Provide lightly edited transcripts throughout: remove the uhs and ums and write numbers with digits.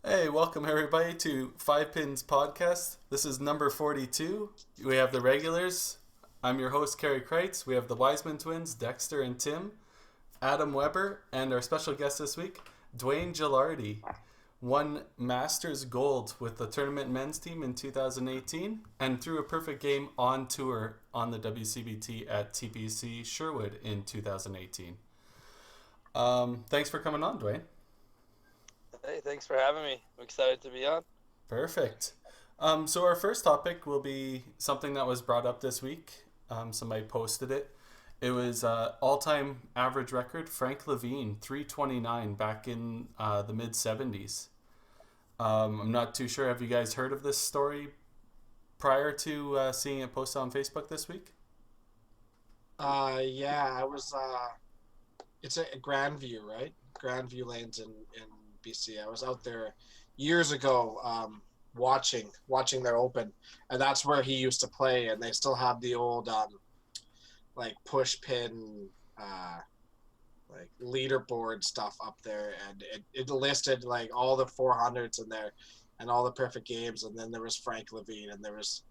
Hey, welcome everybody to Five Pins Podcast. This is number 42. We have the regulars. I'm your host, Karie Kreutz. We have the Wiseman twins, Dexter and Tim, Adam Weber, and our special guest this week, Dwayne Gelardi. Won Masters Gold with the tournament men's team in 2018 and threw a perfect game on tour on the WCBT at TPC Sherwood in 2018. Thanks for coming on, Dwayne. Hey, thanks for having me. I'm excited to be on. Perfect. So our first topic will be something that was brought up this week. Somebody posted it. It was all-time average record, Frank Lavigne, 329 back in the mid-70s. I'm not too sure. Have you guys heard of this story prior to seeing it posted on Facebook this week? Yeah, I was. It's a Grandview, right? Grandview Lanes in BC. I was out there years ago, watching their open, and that's where he used to play. And they still have the old like push pin, like leaderboard stuff up there, and it listed like all the 400s in there, and all the perfect games. And then there was Frank Lavigne, and there was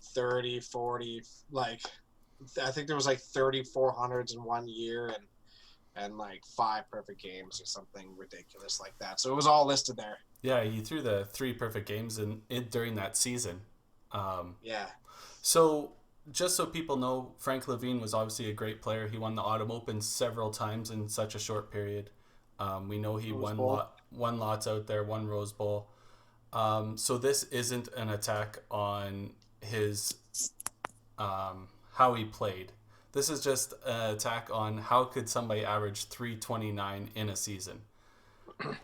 30, 40, like I think there was like 3400s in one year, and like 5 perfect games or something ridiculous like that. So it was all listed there. Yeah, he threw the 3 perfect games during that season. Yeah. So just so people know, Frank Lavigne was obviously a great player. He won the Autumn Open several times in such a short period. We know he won lots out there, won Rose Bowl. So this isn't an attack on his how he played. This is just an attack on how could somebody average 329 in a season.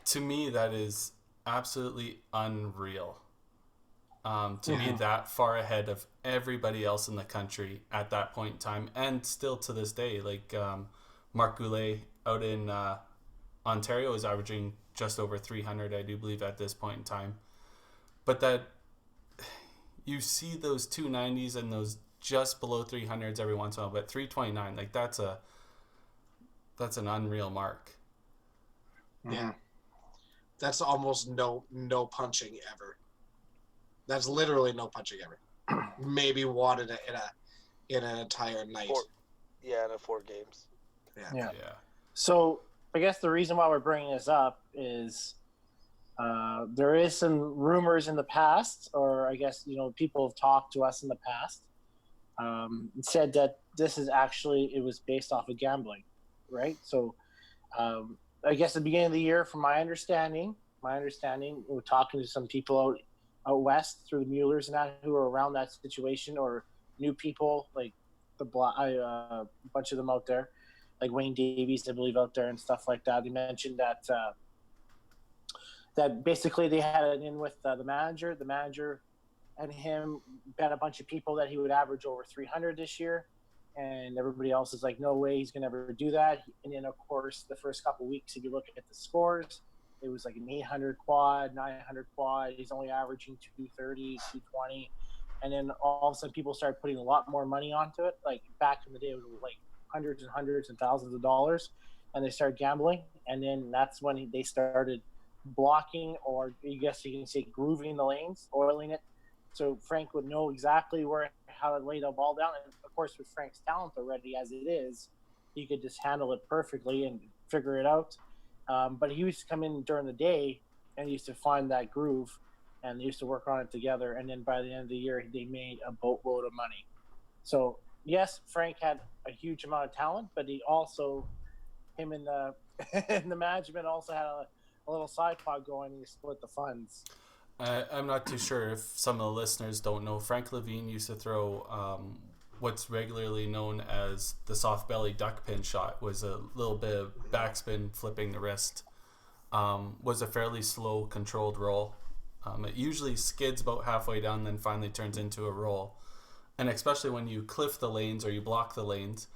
To me, that is absolutely unreal. To be that far ahead of everybody else in the country at that point in time, and still to this day, like Mark Goulet out in Ontario is averaging just over 300, I do believe, at this point in time. But that you see those 290s and those just below 300s every once in a while, but 329, like that's an unreal mark. Yeah. That's almost no punching ever. That's literally no punching ever. Maybe one in an entire night. In 4 games. Yeah. So I guess the reason why we're bringing this up is there is some rumors in the past, or I guess people have talked to us in the past, said that this is actually, it was based off of gambling, right? So I guess at the beginning of the year, from my understanding, we're talking to some people out west through the Muellers and that who are around that situation, or new people like a bunch of them out there, like Wayne Davies, I believe, out there and stuff like that. They mentioned that basically they had it in with the manager. The manager and him bet a bunch of people that he would average over 300 this year, and everybody else is like, no way, he's going to ever do that. And then, of course, the first couple of weeks, if you look at the scores, it was like an 800 quad, 900 quad. He's only averaging 230, 220. And then all of a sudden, people started putting a lot more money onto it. Like back in the day, it was like hundreds and hundreds and thousands of dollars, and they started gambling. And then that's when they started blocking, or I guess you can say grooving the lanes, oiling it. So Frank would know exactly how to lay the ball down. And of course, with Frank's talent already as it is, he could just handle it perfectly and figure it out. But he used to come in during the day and he used to find that groove, and they used to work on it together. And then by the end of the year, they made a boatload of money. So yes, Frank had a huge amount of talent, but he also, him and the and the management also had a little side pod going, and he split the funds. I'm not too sure if some of the listeners don't know. Frank Lavigne used to throw what's regularly known as the soft belly duck pin shot. Was a little bit of backspin, flipping the wrist. Was a fairly slow, controlled roll. It usually skids about halfway down, then finally turns into a roll. And especially when you cliff the lanes or you block the lanes,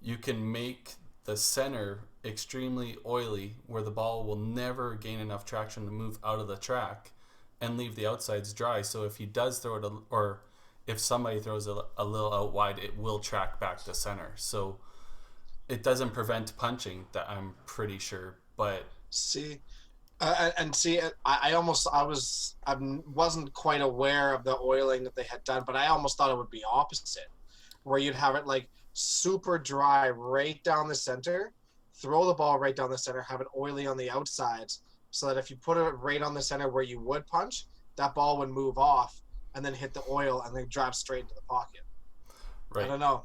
you can make the center extremely oily, where the ball will never gain enough traction to move out of the track and leave the outsides dry. So if he does throw it, or if somebody throws a little out wide, it will track back to center. So it doesn't prevent punching, that I'm pretty sure. But See, And see, I wasn't quite aware of the oiling that they had done, but I almost thought it would be opposite, where you'd have it like super dry right down the center, throw the ball right down the center, have it oily on the outsides, so that if you put it right on the center where you would punch, that ball would move off and then hit the oil and then drive straight into the pocket. Right. I don't know.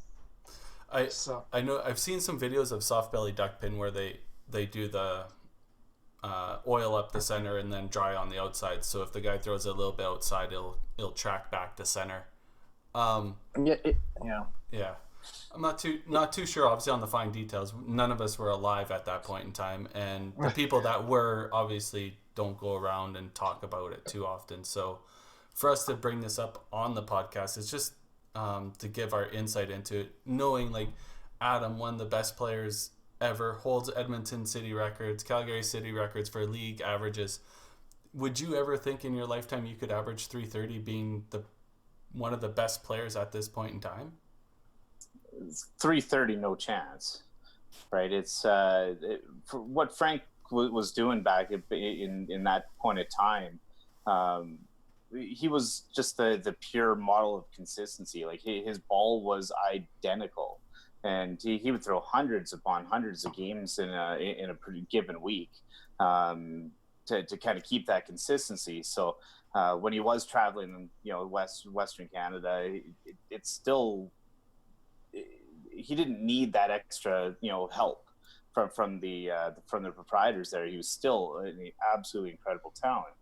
I know I've seen some videos of soft belly duck pin where they do the oil up the center and then dry on the outside. So if the guy throws it a little bit outside, it'll track back to center. Yeah. I'm not too sure. Obviously, on the fine details, none of us were alive at that point in time, and the people that were obviously don't go around and talk about it too often. So, for us to bring this up on the podcast, it's just to give our insight into it, knowing like Adam, one of the best players ever, holds Edmonton City records, Calgary City records for league averages. Would you ever think in your lifetime you could average 330 being one of the best players at this point in time? 330, no chance, right? It's for what Frank was doing back in that point of time. He was just the pure model of consistency. Like his ball was identical, and he would throw hundreds upon hundreds of games in a pretty given week to kind of keep that consistency. So when he was traveling, Western Canada, it's still. He didn't need that extra, help from the proprietors there. He was still an absolutely incredible talent.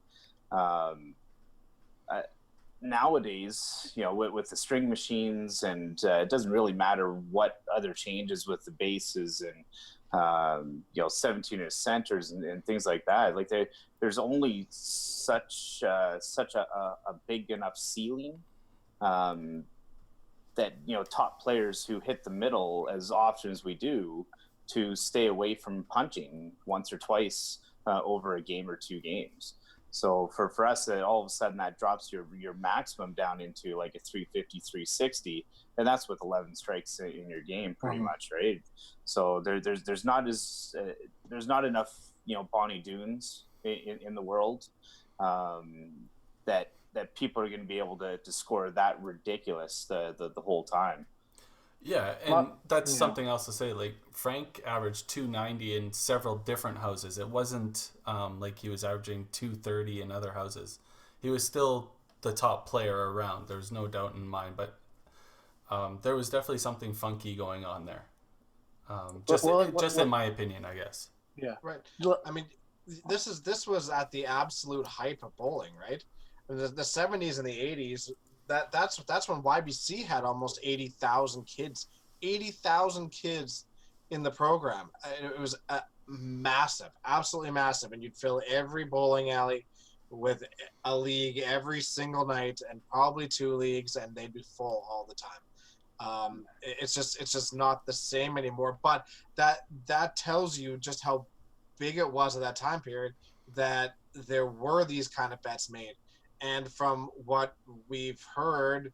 Nowadays, with the string machines, and it doesn't really matter what other changes with the bases and 17-inch centers and things like that. Like there's only such a big enough ceiling. That top players who hit the middle as often as we do to stay away from punching once or twice over a game or two games. So for us, all of a sudden that drops your maximum down into like a 350, 360, and that's with 11 strikes in your game, pretty much, right? So there's not enough Bonnie Doones in the world that people are going to be able to score that ridiculous the whole time. Yeah, and that's something else to say. Like Frank averaged 290 in several different houses. It wasn't like he was averaging 230 in other houses. He was still the top player around. There's no doubt in mind, but there was definitely something funky going on there. Just in my opinion, I guess. Yeah, right. I mean, this was at the absolute hype of bowling, right? The 70s and the 80s, that's when YBC had almost 80,000 kids. 80,000 kids in the program. It was massive, absolutely massive. And you'd fill every bowling alley with a league every single night, and probably two leagues, and they'd be full all the time. It's just not the same anymore. But that tells you just how big it was at that time period, that there were these kind of bets made. And from what we've heard,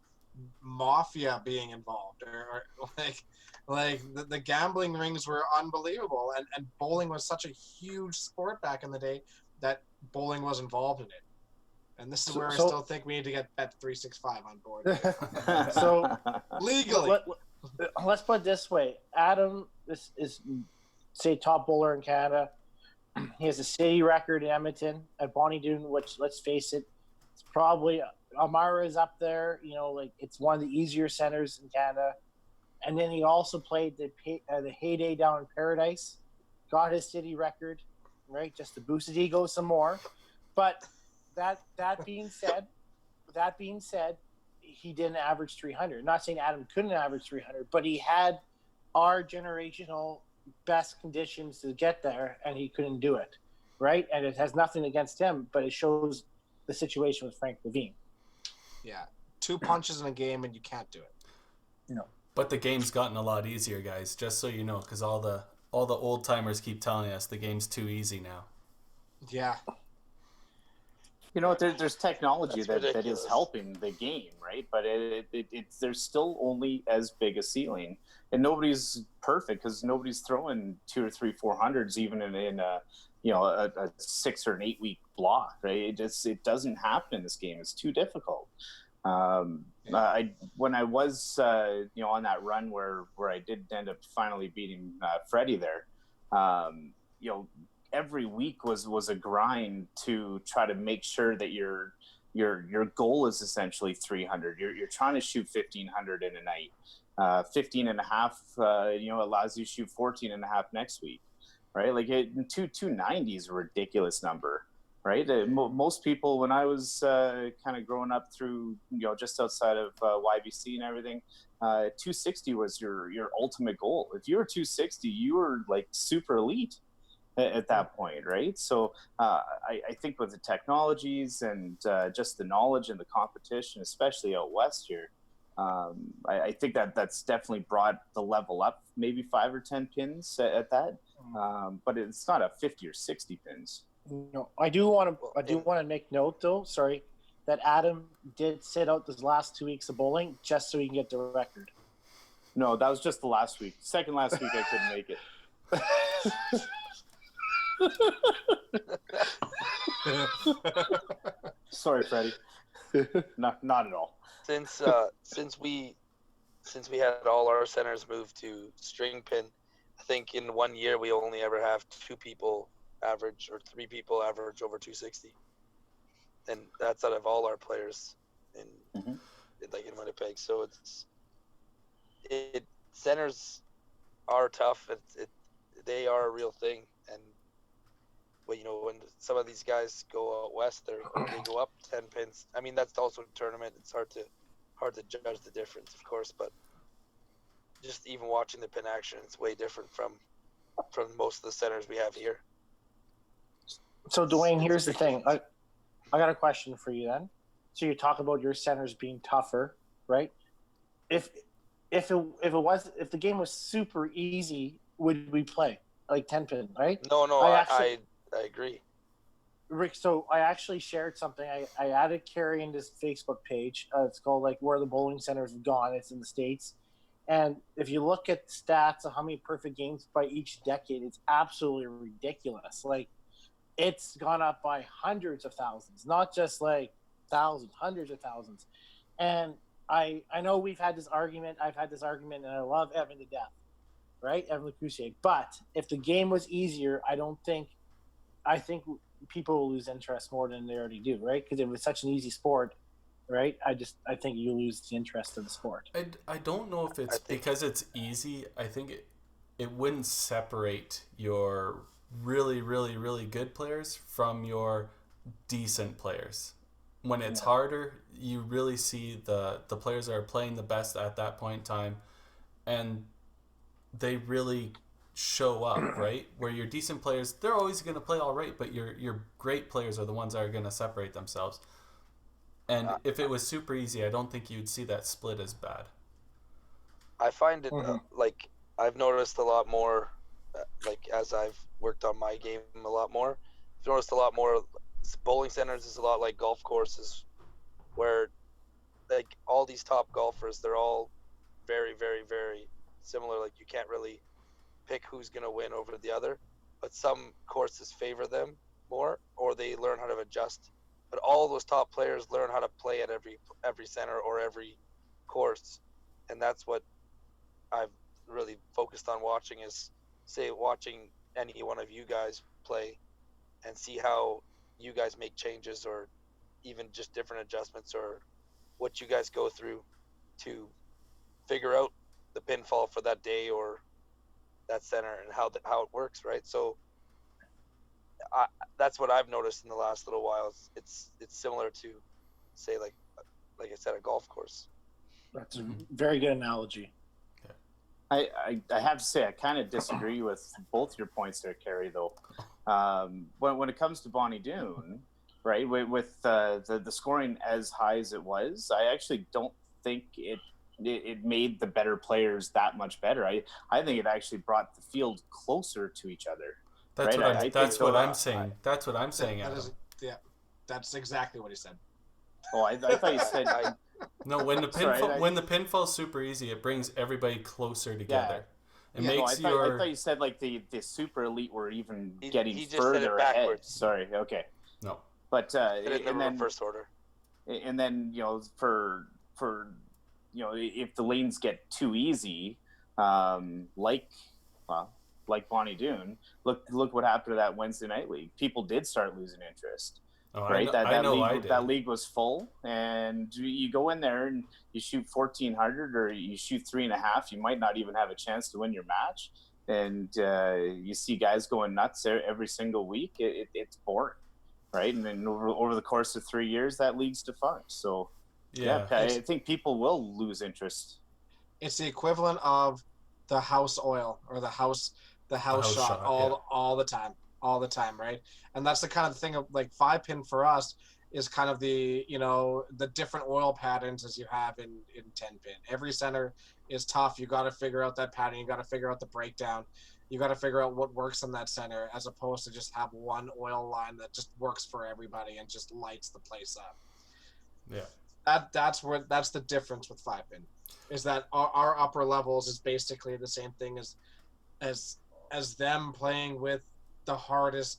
mafia being involved, or like the gambling rings were unbelievable, and bowling was such a huge sport back in the day that bowling was involved in it. And this is where I still think we need to get Bet365 on board. So legally, let's put it this way: Adam is say top bowler in Canada. He has a city record in Edmonton at Bonnie Doon, which, let's face it, it's probably Amara is up there. It's one of the easier centers in Canada. And then he also played the heyday down in Paradise, got his city record, right? Just to boost his ego some more. But that being said, he didn't average 300. Not saying Adam couldn't average 300, but he had our generational best conditions to get there, and he couldn't do it, right? And it has nothing against him, but it shows the situation with Frank Lavigne. Yeah, 2 punches in a game and you can't do it. But the game's gotten a lot easier, guys. Just so you know, because all the old timers keep telling us the game's too easy now. Yeah. There's technology that is helping the game, right? But there's still only as big a ceiling, and nobody's perfect because nobody's throwing 200 or 300, 400s even in a 6 or an 8 week block, right? It doesn't happen in this game. It's too difficult. When I was on that run where I did end up finally beating Freddie there, every week was a grind to try to make sure that your goal is essentially 300. You're trying to shoot 1,500 in a night. 15 and a half, allows you to shoot 14 and a half next week, right? Like 290 is a ridiculous number, right? Most people, when I was kind of growing up through, just outside of YBC and everything, 260 was your ultimate goal. If you were 260, you were like super elite at that point, right? So I think with the technologies and just the knowledge and the competition, especially out west here, I think that's definitely brought the level up, maybe 5 or 10 pins at that, but it's not a 50 or 60 pins. No, I do want to make note though. Sorry, that Adam did sit out those last 2 weeks of bowling just so he can get the record. No, that was just the last week. Second last week, I couldn't make it. Sorry, Freddie. Not at all. Since we had all our centers moved to string pin, I think in 1 year we only ever have 2 people average or 3 people average over 260, and that's out of all our players in Winnipeg. So centers are tough. They are a real thing, and when some of these guys go out west, they go up 10 pins. I mean, that's also a tournament. It's hard to judge the difference, of course, but just even watching the pin action, it's way different from most of the centers we have here. So Dwayne, here's the thing. I got a question for you then. So you talk about your centers being tougher, right? If the game was super easy, would we play like 10 pin, right? No, I agree. Rick, so I actually shared something. I added Karie into his Facebook page. It's called like Where the Bowling Centers Have Gone. It's in the States. And if you look at stats of how many perfect games by each decade, it's absolutely ridiculous. Like, it's gone up by hundreds of thousands, not just like thousands, hundreds of thousands. And I know we've had this argument. I've had this argument, and I love Evan to death, right? Evan LeCousier. But if the game was easier, I think people will lose interest more than they already do, right? Because it was such an easy sport, right? I think you lose the interest of the sport. I don't know if it's because it's easy. I think it wouldn't separate your really, really, really good players from your decent players. When it's harder, you really see the players that are playing the best at that point in time, and they really show up, right? Where your decent players, they're always going to play all right, but your great players are the ones that are going to separate themselves. And if it was super easy, I don't think you'd see that split as bad. I find it like I've noticed a lot more, like as I've worked on my game a lot more, I've noticed a lot more bowling centers is a lot like golf courses, where like all these top golfers, they're all very, very, very similar. Like you can't really pick who's going to win over the other, but some courses favor them more, or they learn how to adjust. But all those top players learn how to play at every center or every course, and that's what I've really focused on watching is, say, watching any one of you guys play and see how you guys make changes or even just different adjustments or what you guys go through to figure out the pinfall for that day or that center and how it works, right? So that's what I've noticed in the last little while. It's similar to, say, like I said, a golf course. That's a very good analogy. I have to say I kind of disagree with both your points there, Karie. Though, when it comes to Bonnie Doon, right, with the scoring as high as it was, I actually don't think it made the better players that much better. I think it actually brought the field closer to each other. That's right? That's what I'm saying. That's what I'm saying. That's exactly what he said. Oh, I thought you said. No, when the pinfall's super easy, it brings everybody closer together. It makes your. I thought you said like the super elite were even getting he just said it further ahead. backwards. Sorry. Okay. No. But in the then reverse order. And then for if the lanes get too easy, like Bonnie Doon, look what happened to that Wednesday night league. People did start losing interest. Oh, Right, did. That league was full, and you go in there and you shoot 1,400 or you shoot 3.5. You might not even have a chance to win your match, and you see guys going nuts every single week. It's boring, right? And then over the course of 3 years, that league's defunct. So yeah, I think people will lose interest. It's the equivalent of the house oil or the house shot all the time, right? And that's the kind of thing of like 5-pin for us is kind of the the different oil patterns as you have in 10-pin. Every center is tough. You got to figure out that pattern. You got to figure out the breakdown. You got to figure out what works in that center, as opposed to just have one oil line that just works for everybody and just lights the place up. Yeah, that's the difference with 5-pin, is that our upper levels is basically the same thing as them playing with the hardest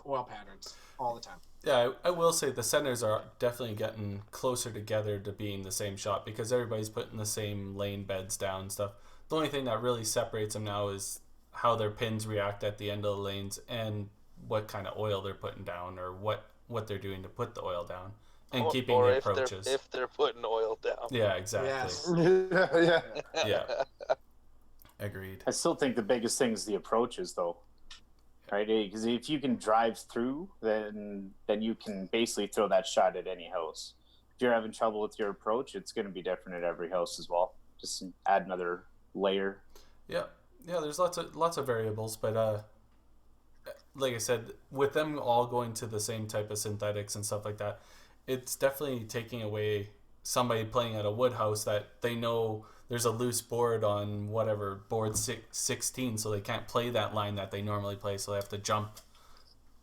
oil patterns all the time. Yeah, I will say the centers are definitely getting closer together to being the same shot because everybody's putting the same lane beds down and stuff. The only thing that really separates them now is how their pins react at the end of the lanes and what kind of oil they're putting down or what they're doing to put the oil down and keeping the approaches. If they're putting oil down. Yeah, exactly. Yes. Yeah. Agreed. I still think the biggest thing is the approaches, though. Right, because if you can drive through, then you can basically throw that shot at any house. If you're having trouble with your approach, it's going to be different at every house as well. Just add another layer. Yeah. There's lots of variables, but like I said, with them all going to the same type of synthetics and stuff like that, it's definitely taking away somebody playing at a wood house that they know there's a loose board on whatever board 16, so they can't play that line that they normally play, so they have to jump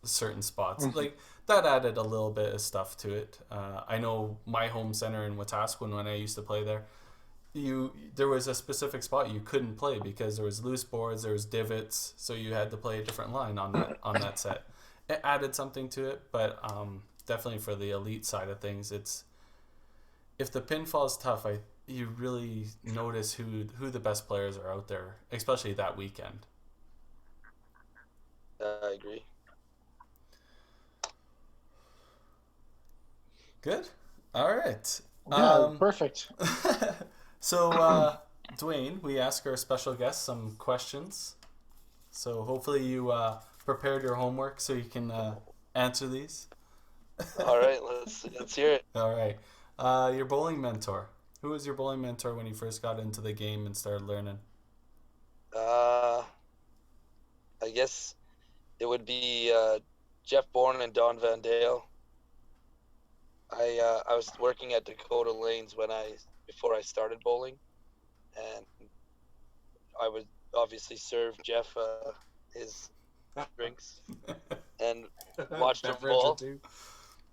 certain spots. Like that added a little bit of stuff to it. I know my home center in Wetaskiwin, when I used to play there, there was a specific spot you couldn't play because there was loose boards, there was divots, so you had to play a different line on that set. It added something to it, but definitely for the elite side of things, if the pinfall is tough, you really notice who the best players are out there, especially that weekend. I agree. Good. All right. Perfect. So, Dwayne, we ask our special guests some questions. So hopefully you prepared your homework so you can answer these. All right, let's hear it. All right. Your bowling mentor. Who was your bowling mentor when you first got into the game and started learning? I guess it would be Jeff Bourne and Don Van Dale. I was working at Dakota Lanes before I started bowling, and I would obviously serve Jeff his drinks and watch him bowl.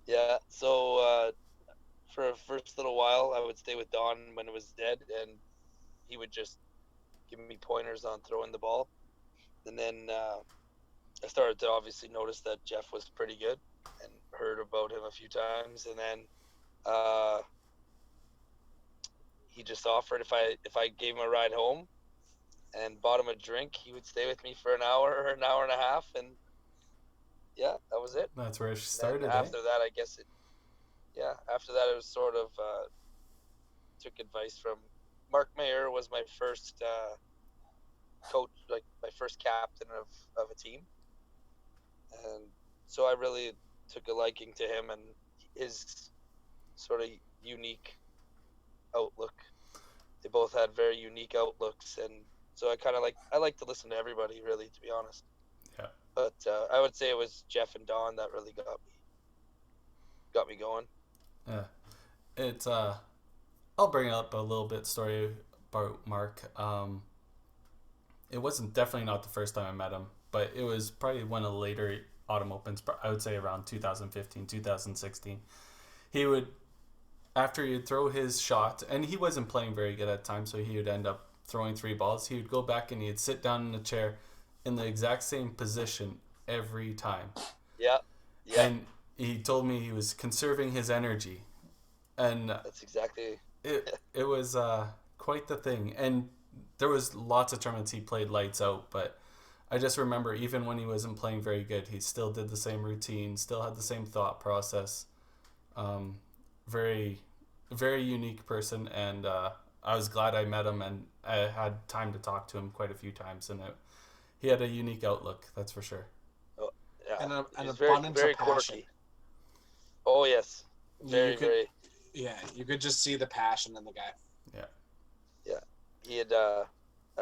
Yeah, so for a first little while, I would stay with Don when it was dead, and he would just give me pointers on throwing the ball. And then I started to obviously notice that Jeff was pretty good and heard about him a few times. And then he just offered if I gave him a ride home and bought him a drink, he would stay with me for an hour or an hour and a half. And yeah, that was it. That's where she started. After that, I guess after that, it was sort of took advice from Mark Mayer. Was my first coach, like my first captain of a team, and so I really took a liking to him and his sort of unique outlook. They both had very unique outlooks, and so I like to listen to everybody, really, to be honest. Yeah. But I would say it was Jeff and Don that really got me going. Yeah, it's I'll bring up a little bit story about Mark. It wasn't definitely not the first time I met him, but it was probably one of the later Autumn Opens. I would say around 2015, 2016. He would, after he'd throw his shot, and he wasn't playing very good at the time, so he would end up throwing 3 balls, he would go back and he'd sit down in a chair in the exact same position every time. Yeah. And he told me he was conserving his energy. And that's exactly it was quite the thing. And there was lots of tournaments he played lights out, but I just remember even when he wasn't playing very good, he still did the same routine, still had the same thought process. Very, very unique person, and I was glad I met him, and I had time to talk to him quite a few times, and he had a unique outlook, that's for sure. Oh, yeah. And an He's abundance very of passion. quirky. Oh yes, very. Yeah, you could just see the passion in the guy. Yeah. He had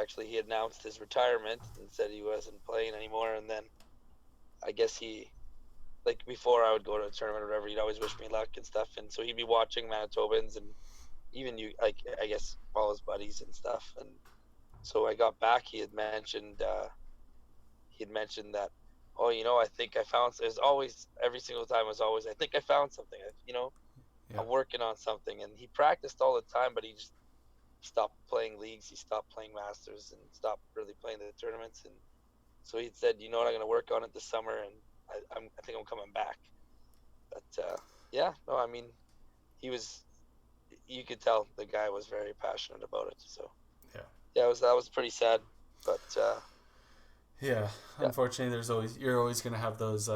actually he announced his retirement and said he wasn't playing anymore, and then I guess he, like, before I would go to a tournament or whatever, he'd always wish me luck and stuff, and so he'd be watching Manitobans and even you, like, I guess all his buddies and stuff. And so I got back, he had mentioned that, oh, I think I found, there's always, every single time was always, I think I found something, I'm working on something. And he practiced all the time, but he just stopped playing leagues, he stopped playing Masters, and stopped really playing the tournaments. And so he said, I'm going to work on it this summer, and I think I'm coming back. But you could tell the guy was very passionate about it. So that was pretty sad. But unfortunately, you're always going to have those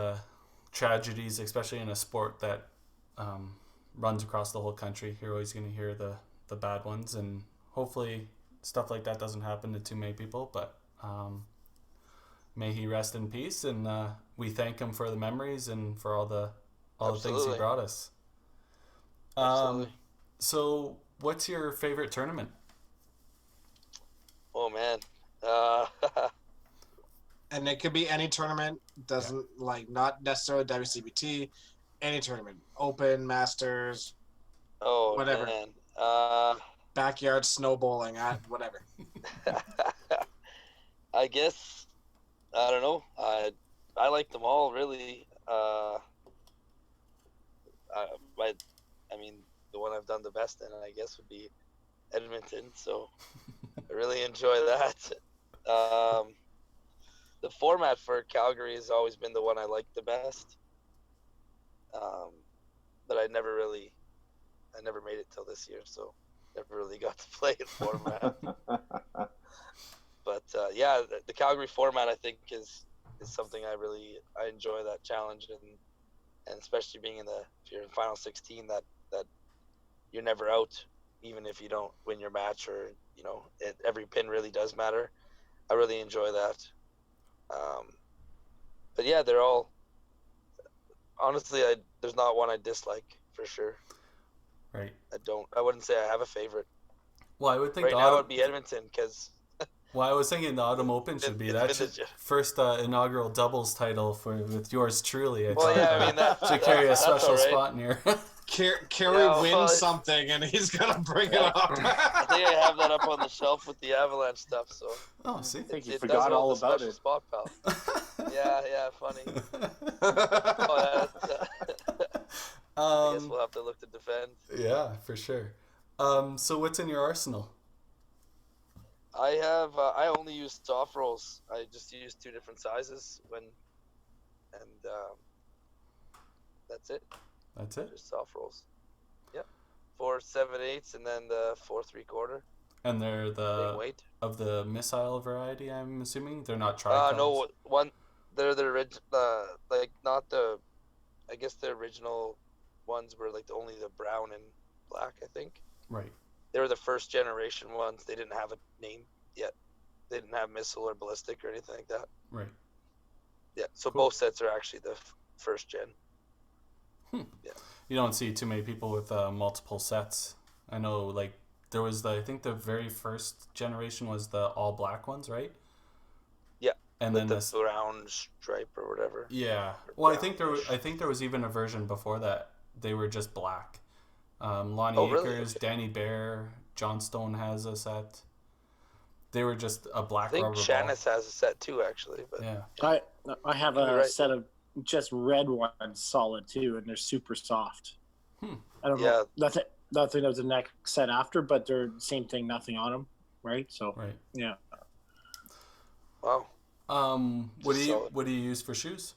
tragedies, especially in a sport that runs across the whole country. You're always going to hear the bad ones, and hopefully stuff like that doesn't happen to too many people. But may he rest in peace, and we thank him for the memories and for all the things he brought us. Absolutely. So what's your favorite tournament? Oh man. And it could be any tournament, not necessarily WCBT, any tournament, Open, Masters, whatever. Man. Backyard snow bowling, whatever. I guess, I don't know. I like them all, really. I mean, the one I've done the best in, I guess, would be Edmonton. So I really enjoy that. The format for Calgary has always been the one I like the best. But I never made it till this year, so never really got to play in format. But the Calgary format, I think, is something I enjoy, that challenge, and especially being if you're in final 16, that you're never out, even if you don't win your match, or every pin really does matter. I really enjoy that. But yeah, they're all, honestly, there's not one I dislike, for sure. Right. I wouldn't say I have a favorite. Well, I would think right now it would be Edmonton, because well, I was thinking the Autumn Open should be that first inaugural doubles title with yours truly. That should carry a special spot in here. Kerry wins something, and he's gonna bring it up. I think I have that up on the shelf with the Avalanche stuff. So. Oh, see, I think you forgot all about it. Spot, pal. Yeah, funny. I guess we'll have to look to defend. Yeah, for sure. So what's in your arsenal? I have. I only use soft rolls. I just use 2 different sizes and that's it. That's it. Just soft rolls. Yep. 4 7/8, and then the 4 3/4. And they're of the missile variety, I'm assuming. They're not tricoms. No, they're the original. Not the. I guess the original ones were only the brown and black, I think. Right. They were the first generation ones. They didn't have a name yet. They didn't have missile or ballistic or anything like that. Right. Yeah. So both sets are actually the first gen. Yeah. You don't see too many people with multiple sets. I know, there was I think the very first generation was the all black ones, right? Yeah. And with then the brown stripe or whatever. Yeah. Well, I think there was even a version before that they were just black. Lonnie Akers, really? Okay. Danny Bear, Johnstone has a set. They were just a black rubber ball. I think Shannis has a set too, actually. But yeah. I have a set of just red ones, solid too, and they're super soft. I don't know. Nothing of the next set after, but they're same thing. Nothing on them. right? So Right. yeah. Wow. What do you use for shoes?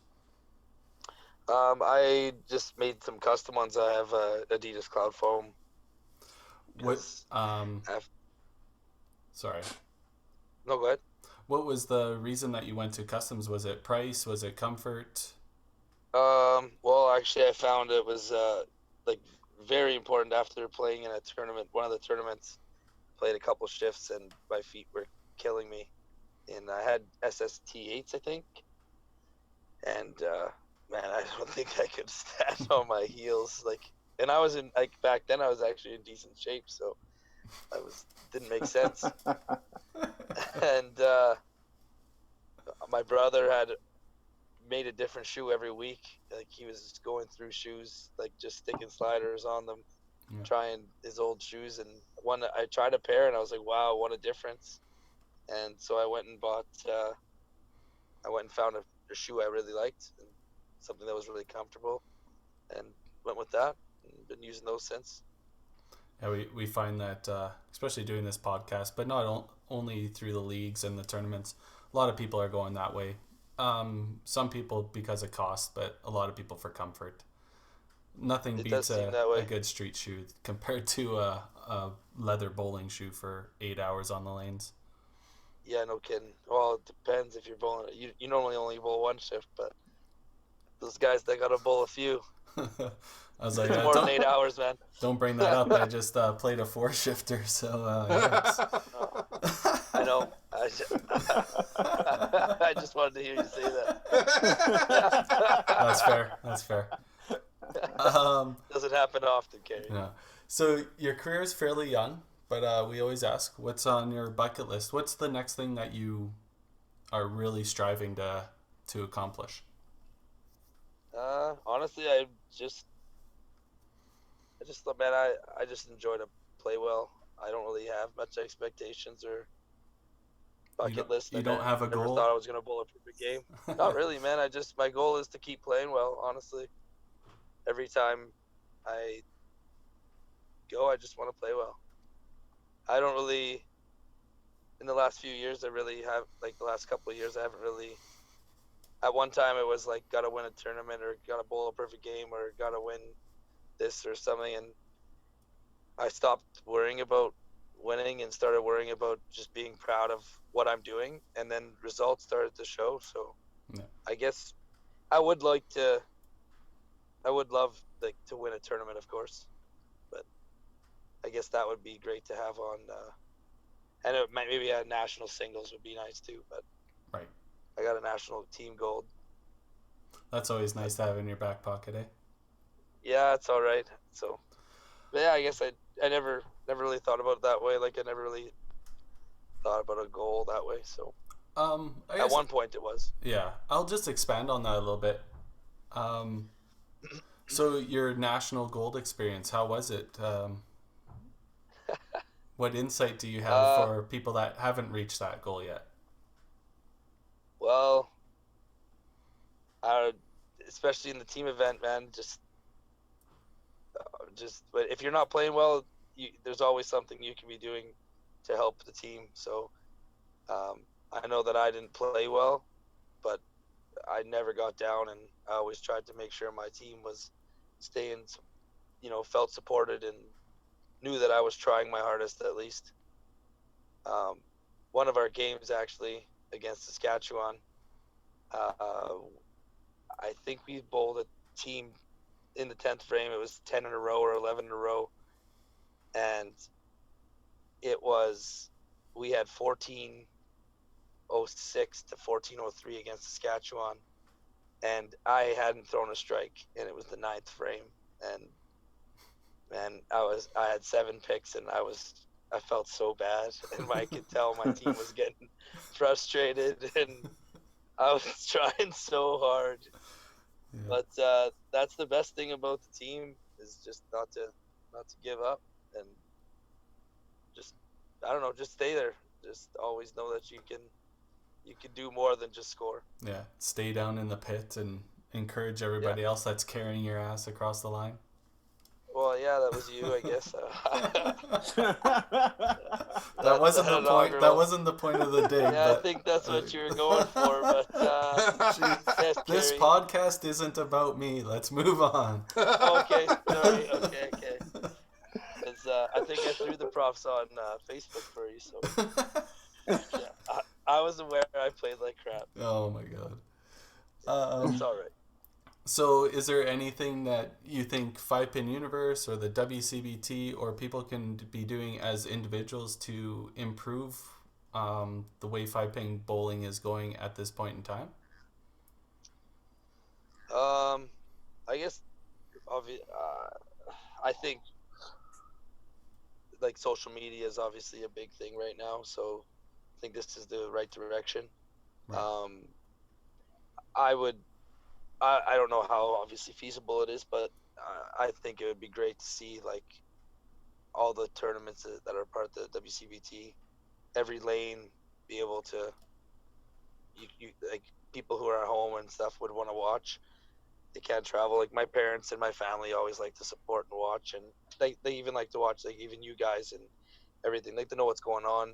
I just made some custom ones. I have Adidas Cloud Foam. What sorry. No, go ahead. What was the reason that you went to customs? Was it price? Was it comfort? Well, actually, I found it was like very important after playing in a tournament. One of the tournaments, played a couple shifts, and my feet were killing me. And I had SST8s, I think. And man, I don't think I could stand on my heels. And I was back then I was actually in decent shape, so didn't make sense. And my brother had made a different shoe every week. Like, he was just going through shoes, like just sticking sliders on them, trying his old shoes. And I tried a pair, and I was like, wow, what a difference. And so I went and found a shoe I really liked, and something that was really comfortable, and went with that, and been using those since. Yeah, we find that, especially doing this podcast, but not only through the leagues and the tournaments, a lot of people are going that way. Some people because of cost, but a lot of people for comfort. Nothing beats a good street shoe compared to a leather bowling shoe for 8 hours on the lanes. Yeah, no kidding. Well, it depends if you're bowling. You normally only bowl one shift, but those guys that got to bowl a few. I was like, more than 8 hours, man. Don't bring that up. I just played a 4-shifter, so yes. I know. I just wanted to hear you say that. That's fair. Doesn't happen often, Karie. No. So your career is fairly young, but we always ask, what's on your bucket list? What's the next thing that you are really striving to accomplish? Honestly, I just man, I just enjoy to play well. I don't really have much expectations or bucket list. You don't have a goal? I never thought I was going to bowl a perfect game. Not really, man. My goal is to keep playing well, honestly. Every time I go, I just want to play well. I don't really, in the last few years, I really have, the last couple of years, I haven't really, at one time it was got to win a tournament or got to bowl a perfect game or got to win this or something. And I stopped worrying about winning and started worrying about just being proud of what I'm doing. And then results started to show. So I guess I would love to win a tournament, of course. But I guess that would be great to have on, and maybe a national singles would be nice too. But right, I got a national team gold. That's always nice to have in your back pocket, eh? Yeah, it's all right. So, but yeah, I guess I never really thought about it that way. I never really thought about a goal that way. So, at one point it was. Yeah, I'll just expand on that a little bit. So your national gold experience, how was it? What insight do you have for people that haven't reached that goal yet? Well, especially in the team event, man, but if you're not playing well, there's always something you can be doing to help the team. So I know that I didn't play well, but I never got down, and I always tried to make sure my team was staying, felt supported and knew that I was trying my hardest at least. One of our games actually against Saskatchewan, I think we bowled a team in the 10th frame. It was 10 in a row or 11 in a row. And we had 14:06 to 14:03 against Saskatchewan. And I hadn't thrown a strike, and it was the 9th frame. And man, I had 7 picks, and I felt so bad, and I could tell my team was getting frustrated, and I was trying so hard. Yeah. But that's the best thing about the team, is just not to give up, and just stay there. Just always know that you can do more than just score. Yeah, stay down in the pit and encourage everybody else that's carrying your ass across the line. Well, yeah, that was you, I guess. That wasn't the point. That inaugural. wasn't the point of the dig. Yeah, I but, think that's what you were going for, but yes, this Karie. podcast isn't about me. Let's move on. Okay, sorry. Okay. I think I threw the props on Facebook for you, so yeah, I was aware I played like crap. Oh my god. It's all right. So, is there anything that you think 5-Pin Universe or the WCBT or people can be doing as individuals to improve the way 5-pin bowling is going at this point in time? I guess, I think like social media is obviously a big thing right now, so I think this is the right direction. Right. I don't know how obviously feasible it is, but I think it would be great to see like all the tournaments that are part of the WCBT, every lane be able to, you like people who are at home and stuff would want to watch. They can't travel. Like my parents and my family always like to support and watch, and they even like to watch like even you guys and everything. Like to know what's going on,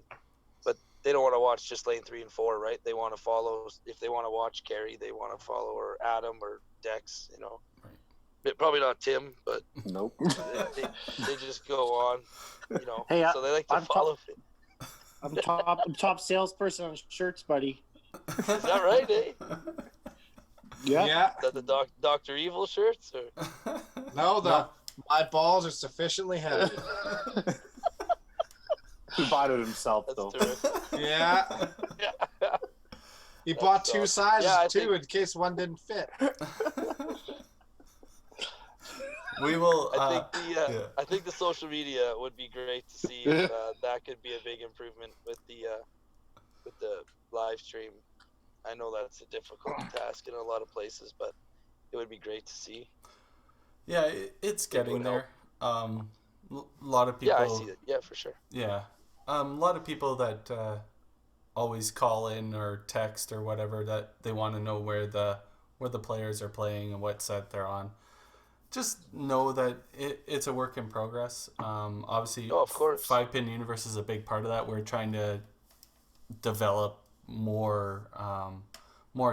but they don't want to watch just lane 3 and 4, right? They want to follow. If they want to watch Karie, they want to follow or Adam or Dex. Right. Probably not Tim, but Nope. they just go on. Hey, so they like to I'm follow. I'm top salesperson on shirts, buddy. Is that right, eh? Yeah. Is that the Dr. Evil shirts? Or? No, my balls are sufficiently heavy. He bought it himself, That's though. terrific. Yeah. Yeah. He bought That's two awesome. sizes Yeah, I too, think- in case one didn't fit. We will. I think the social media would be great to see. If, that could be a big improvement with the live stream. I know that's a difficult task in a lot of places, but it would be great to see. Yeah, it's getting there. A lot of people. Yeah, I see it. Yeah, for sure. Yeah, a lot of people that always call in or text or whatever that they want to know where the players are playing and what set they're on. Just know that it's a work in progress. Obviously, of course. 5-Pin Universe is a big part of that. We're trying to develop more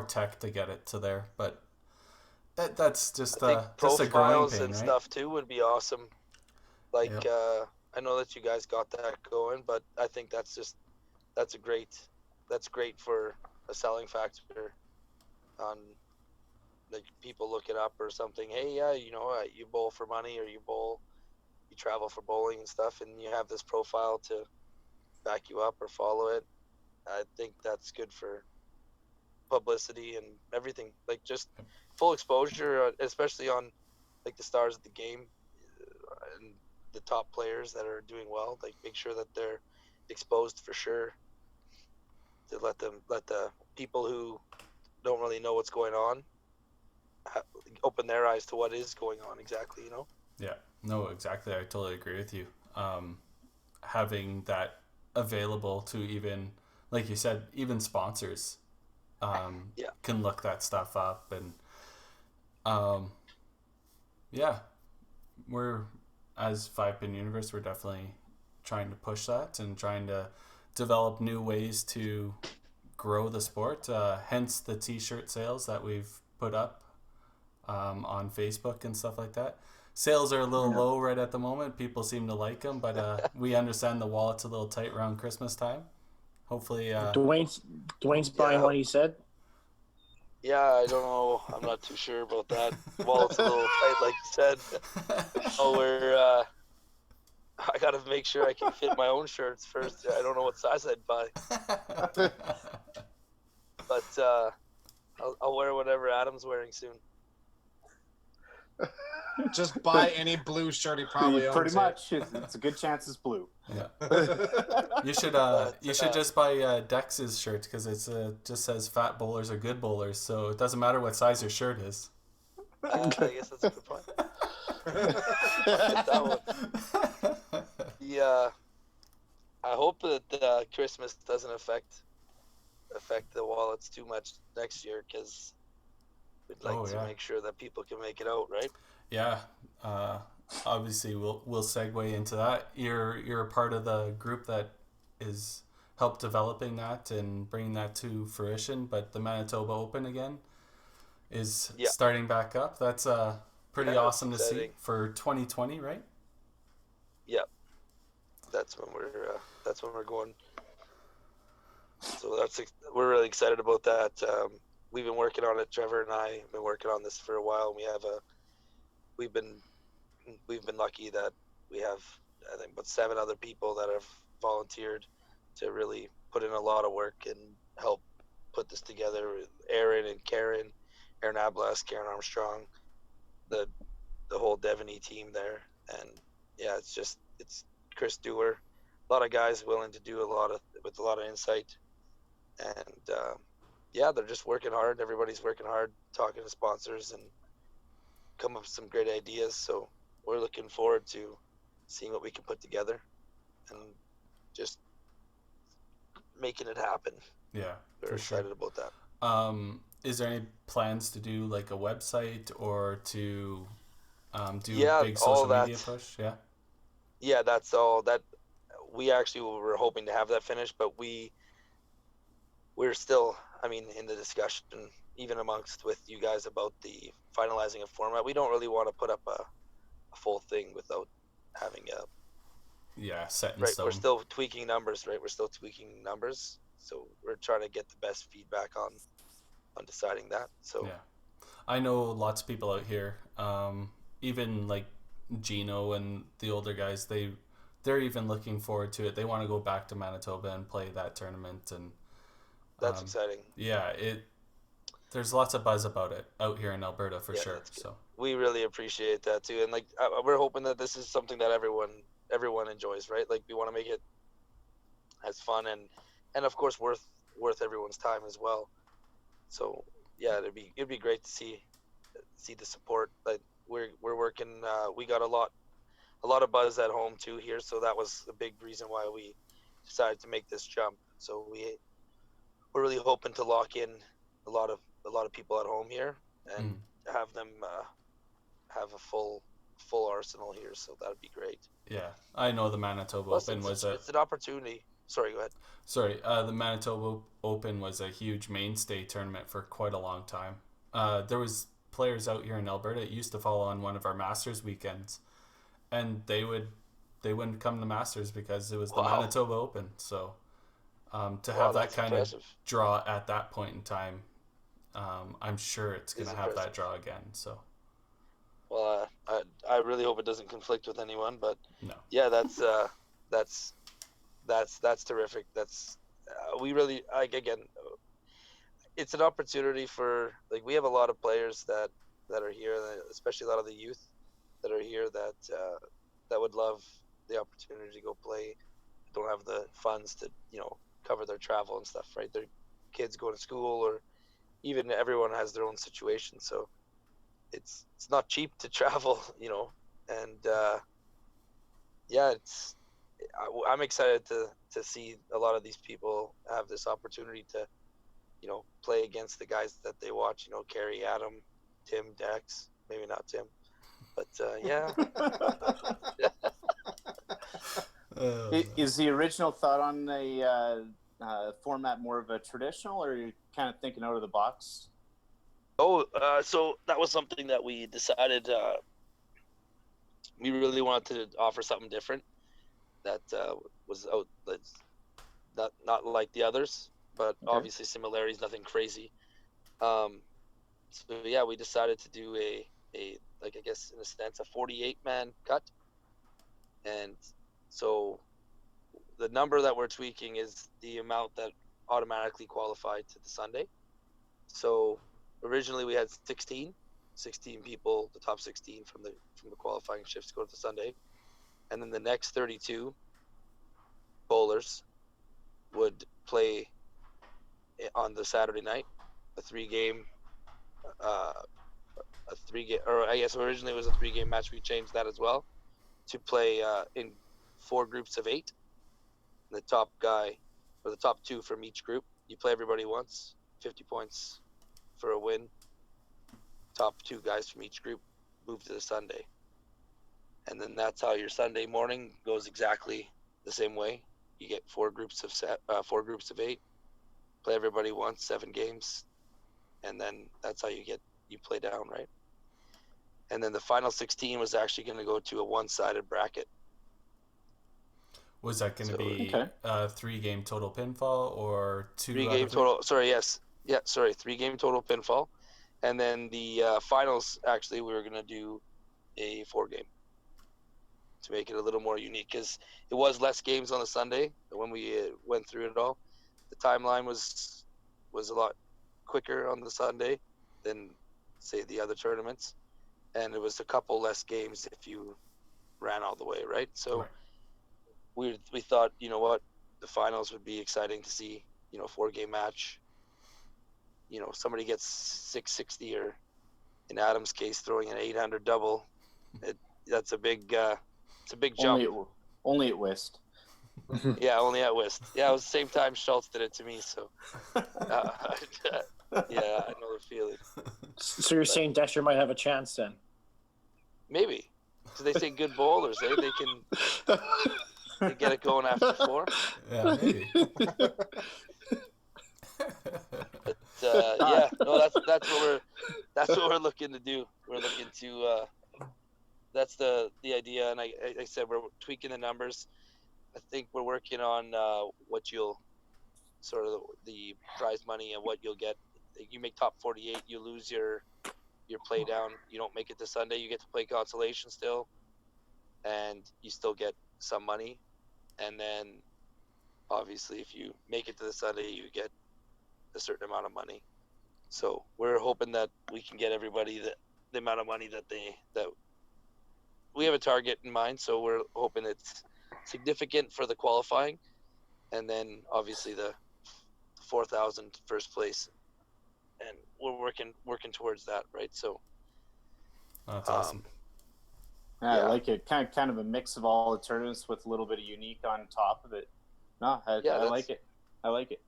tech to get it to there, but that's just I think just a growing profiles pain, and right? stuff too would be awesome. Like Yep. I know that you guys got that going, but I think that's great for a selling factor on like people look it up or something. Hey, yeah, you bowl for money or you travel for bowling and stuff, and you have this profile to back you up or follow it. I think that's good for publicity and everything. Like just full exposure, especially on like the stars of the game and the top players that are doing well. Like make sure that they're exposed for sure. To let the people who don't really know what's going on open their eyes to what is going on exactly. Yeah, no, exactly. I totally agree with you. Having that available to even, like you said, even sponsors can look that stuff up. And we're, as 5-Pin Universe, we're definitely trying to push that and trying to develop new ways to grow the sport. Hence the t-shirt sales that we've put up on Facebook and stuff like that. Sales are a little low right at the moment. People seem to like them, but we understand the wallet's a little tight around Christmas time. Hopefully, Dwayne's buying what he said. Yeah, I don't know. I'm not too sure about that. Wallet's a little tight, like you said. I got to make sure I can fit my own shirts first. I don't know what size I'd buy. But I'll wear whatever Adam's wearing soon. Just buy any blue shirt he probably owns. Pretty much. It's a good chance it's blue. Yeah. You should just buy Dex's shirt because it's just says fat bowlers are good bowlers, so it doesn't matter what size your shirt is. I guess that's a good point. I'll get that one. I hope that Christmas doesn't affect the wallets too much next year because we'd like to make sure that people can make it out, right? Yeah. obviously we'll segue into that. You're a part of the group that is helped developing that and bringing that to fruition. But the Manitoba Open again is starting back up. That's pretty awesome to see for 2020, right? Yeah, that's when we're going. So we're really excited about that. We've been working on it. Trevor and I have been working on this for a while. We've been lucky that we have, I think, about 7 other people that have volunteered to really put in a lot of work and help put this together. Aaron and Karen Ablas, Karen Armstrong, the whole Devaney team there, and yeah, it's Chris Dewar, a lot of guys willing to do with a lot of insight, and they're just working hard. Everybody's working hard, talking to sponsors and come up with some great ideas. So we're looking forward to seeing what we can put together and just making it happen. Yeah, we're excited about that. Is there any plans to do like a website or to do a big social media push? Yeah, that's all that we actually were hoping to have that finished, but we're still, in the discussion, even amongst with you guys about the finalizing a format. We don't really want to put up a full thing without having set in stone. We're still tweaking numbers, right? We're still tweaking numbers, so we're trying to get the best feedback on deciding that. So yeah, I know lots of people out here, even like Gino and the older guys, they're even looking forward to it. They want to go back to Manitoba and play that tournament, and that's exciting. Yeah, there's lots of buzz about it out here in Alberta for sure. So we really appreciate that too, and we're hoping that this is something that everyone enjoys, right? Like, we want to make it as fun and of course worth everyone's time as well. So yeah, it'd be great to see the support. Like, we're working. We got a lot of buzz at home too here, so that was a big reason why we decided to make this jump. So we're really hoping to lock in a lot of people at home here and have them have a full arsenal here. So that'd be great. Yeah, I know the Manitoba Open was it's an opportunity. Sorry, go ahead. Sorry, the Manitoba Open was a huge mainstay tournament for quite a long time. There was players out here in Alberta that used to follow on one of our Masters weekends, and they wouldn't come to Masters because it was the Manitoba Open. So to have that kind of draw at that point in time, I'm sure it's going to have that draw again. So. Well, I really hope it doesn't conflict with anyone, but no. Yeah, that's terrific. That's we really again. It's an opportunity for, like, we have a lot of players that are here, especially a lot of the youth that are here that would love the opportunity to go play. Don't have the funds to cover their travel and stuff, right? Their kids go to school, or even everyone has their own situation, so it's not cheap to travel, and I'm excited to see a lot of these people have this opportunity to play against the guys that they watch, Karie, Adam, Tim, Dex, maybe not Tim, but yeah. Is the original thought on a format more of a traditional, or are you kind of thinking out of the box? So that was something that we decided we really wanted to offer something different that was that's not like the others, but obviously similarities, nothing crazy. So yeah, we decided to do a I guess in a sense a 48-man cut, and so the number that we're tweaking is the amount that automatically qualified to the Sunday. So originally we had 16 people, the top 16 from the qualifying shifts go to the Sunday, and then the next 32 bowlers would play on the Saturday night, a three-game, or I guess originally it was a 3-game match. We changed that as well to play in 4 groups of 8. The top guy, or the top 2 from each group, you play everybody once, 50 points for a win. Top 2 guys from each group move to the Sunday. and then that's how your Sunday morning goes exactly the same way. You get 4 groups of 8, play everybody once, 7 games, and then that's how you play down, right? And then the final 16 was actually going to go to a one-sided bracket. Was that going to be a 3-game total pinfall or 2? 3-game total. Sorry, yes. Yeah, sorry, 3-game total pinfall. And then the finals, actually, we were going to do a 4-game to make it a little more unique, because it was less games on the Sunday when we went through it all. The timeline was a lot quicker on the Sunday than, say, the other tournaments. And it was a couple less games if you ran all the way, right? So we thought, you know what, the finals would be exciting to see, 4-game match. Somebody gets 660, or in Adam's case, throwing an 800 double. That's a big jump. Only at West. Yeah, only at West. Yeah, it was the same time Schultz did it to me, so yeah, I know the feeling. So you're saying Dexter might have a chance then? Maybe. So they say good bowlers, eh? They get it going after 4. Yeah, maybe. But yeah, no, that's what we're looking to do. We're looking to that's the idea, and I said we're tweaking the numbers. I think we're working on what you'll sort of the prize money and what you'll get. You make top 48, you lose your play down. You don't make it to Sunday, you get to play consolation still, and you still get some money. And then obviously if you make it to the Sunday, you get a certain amount of money. So we're hoping that we can get everybody the amount of money that we have a target in mind. So we're hoping it's significant for the qualifying, and then obviously the 4,000 first place, and we're working towards that, right? So that's awesome. Yeah, I like it. Kind of a mix of all the tournaments with a little bit of unique on top of it. No, I like it. I like it.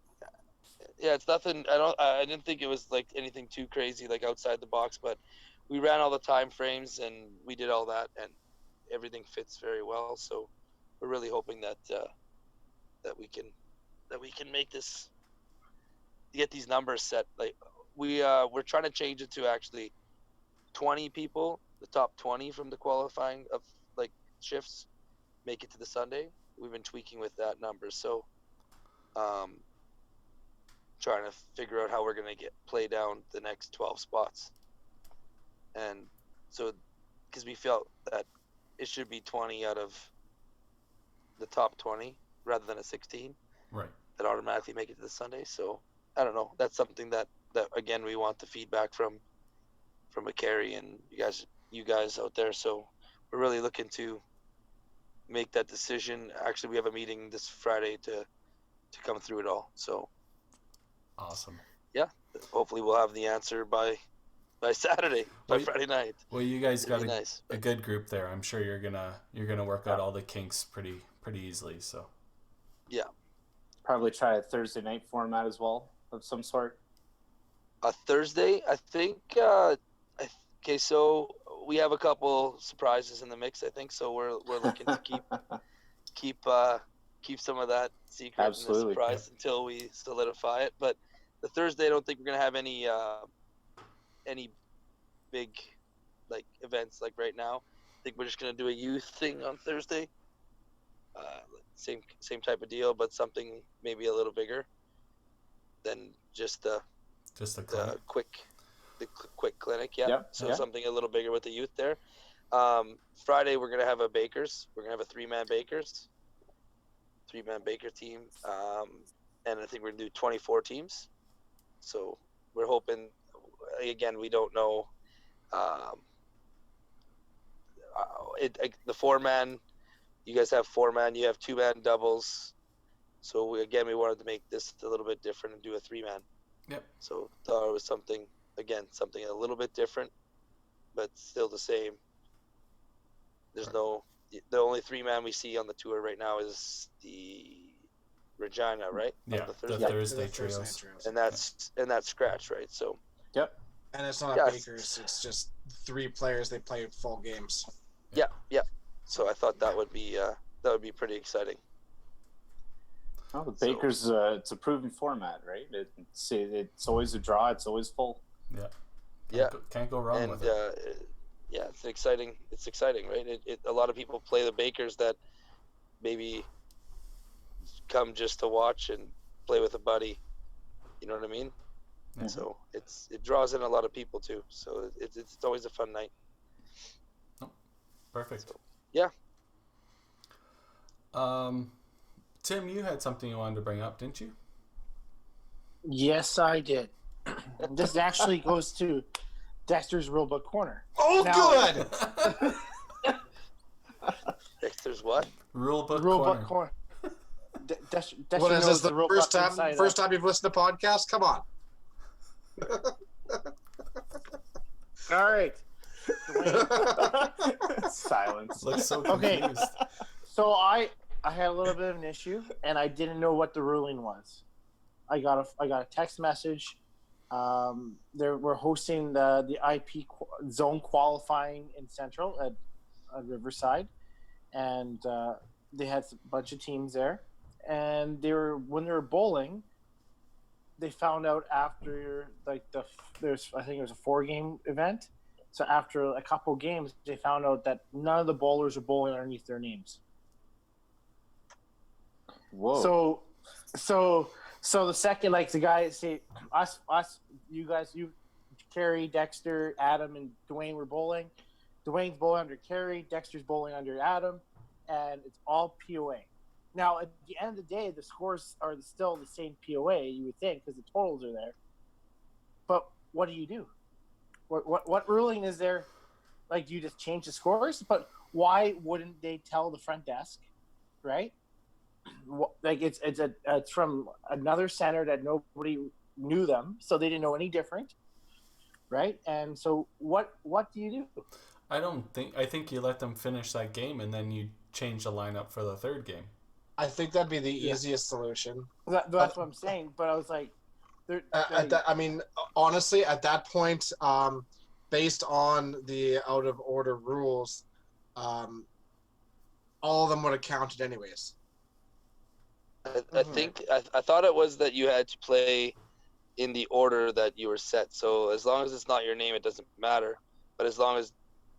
Yeah, it's nothing. I didn't think it was like anything too crazy, like outside the box, but we ran all the time frames and we did all that, and everything fits very well. So we're really hoping that we can make this, get these numbers set. Like we're trying to change it to actually 20 people, the top 20 from the qualifying of like shifts, make it to the Sunday. We've been tweaking with that number, so trying to figure out how we're going to play down the next 12 spots. And so, because we felt that it should be 20 out of the top 20 rather than a 16, right, that automatically make it to the Sunday. So I don't know, that's something that again, we want the feedback from a Karie and you guys out there. So we're really looking to make that decision. Actually, we have a meeting this Friday to come through it all. So awesome. Yeah, hopefully we'll have the answer by Saturday, Friday night. Well, you guys got a good group there. I'm sure you're gonna work out all the kinks pretty easily. So yeah, probably try a Thursday night format as well of some sort. A Thursday, I think. Okay, so we have a couple surprises in the mix, I think. So we're looking to keep some of that secret and the surprise until we solidify it. But the Thursday, I don't think we're gonna have any big like events like right now. I think we're just gonna do a youth thing on Thursday. Same type of deal, but something maybe a little bigger than just the quick clinic. Yeah. Yep. So something a little bigger with the youth there. Friday we're gonna have a Bakers. We're gonna have a 3-man Bakers. 3-man Baker team, and I think we're gonna do 24 teams. So we're hoping. Again, we don't know. The 4-man. You guys have 4-man. You have 2-man doubles. So we wanted to make this a little bit different and do a 3-man. Yep. So thought it was something a little bit different, but still the same. There's the only 3-man we see on the tour right now is the Regina, right? Yeah, the Thursday trios. And that's scratch, right? So. Yep. And it's not Bakers. It's just 3 players. They play full games. Yeah. So I thought that would be pretty exciting. Well, the Baker's it's a proven format, right? It's always a draw. It's always full. Yeah. Can't go wrong with it. Yeah, it's exciting. It's exciting, right? A lot of people play the Bakers that maybe come just to watch and play with a buddy. You know what I mean? Yeah. So it draws in a lot of people too. So it's always a fun night. Oh, perfect. So, yeah. Tim, you had something you wanted to bring up, didn't you? Yes, I did. This actually goes to Dexter's Rulebook Corner. Oh, good! Dexter's what? Rulebook Corner. Dexter What is this, knows the first time you've listened to podcasts? Come on. All right. Silence. Looks so confused. Okay. So I had a little bit of an issue, and I didn't know what the ruling was. I got a text message. We're hosting the IP zone qualifying in Central at Riverside, and they had a bunch of teams there. And when they were bowling, they found out after I think it was a 4-game event. So after a couple games, they found out that none of the bowlers were bowling underneath their names. Whoa. So the second, like the guys say, us, you guys, Karie, Dexter, Adam, and Dwayne were bowling. Dwayne's bowling under Karie, Dexter's bowling under Adam, and it's all POA. Now, at the end of the day, the scores are still the same POA, you would think, because the totals are there. But what do you do? What ruling is there? Like, do you just change the scores? But why wouldn't they tell the front desk, right? Like, it's from another center that nobody knew them, so they didn't know any different, right? And so what do you do? I think you let them finish that game and then you change the lineup for the third game. I think that'd be the easiest solution. That's what I'm saying. But I was like, honestly, at that point, based on the out of order rules, all of them would have counted anyways. I think I thought it was that you had to play in the order that you were set. So as long as it's not your name, it doesn't matter. But as long as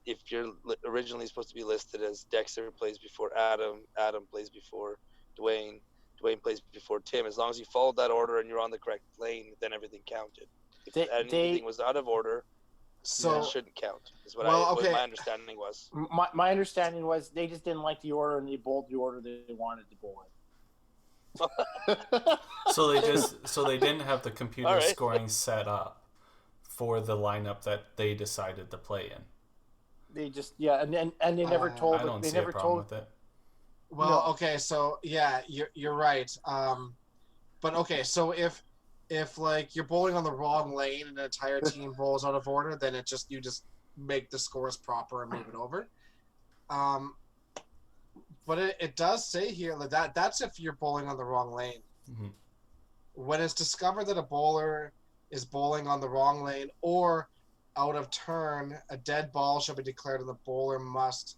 if you're originally supposed to be listed as Dexter plays before Adam, Adam plays before Dwayne, Dwayne plays before Tim, as long as you followed that order and you're on the correct lane, then everything counted. If anything was out of order, so it shouldn't count. Is what my understanding was. My understanding was they just didn't like the order and they bowled the order they wanted to bowl in. So they didn't have the computer scoring set up for the lineup that they decided to play in. They just and they never told. I don't they see never a problem told. with it. Well, No. okay, so yeah, you're right. But okay, so if like you're bowling on the wrong lane and an entire team bowls out of order, then you just make the scores proper and move it over. But it does say here that that's if you're bowling on the wrong lane. Mm-hmm. When it's discovered that a bowler is bowling on the wrong lane or out of turn, a dead ball shall be declared and the bowler must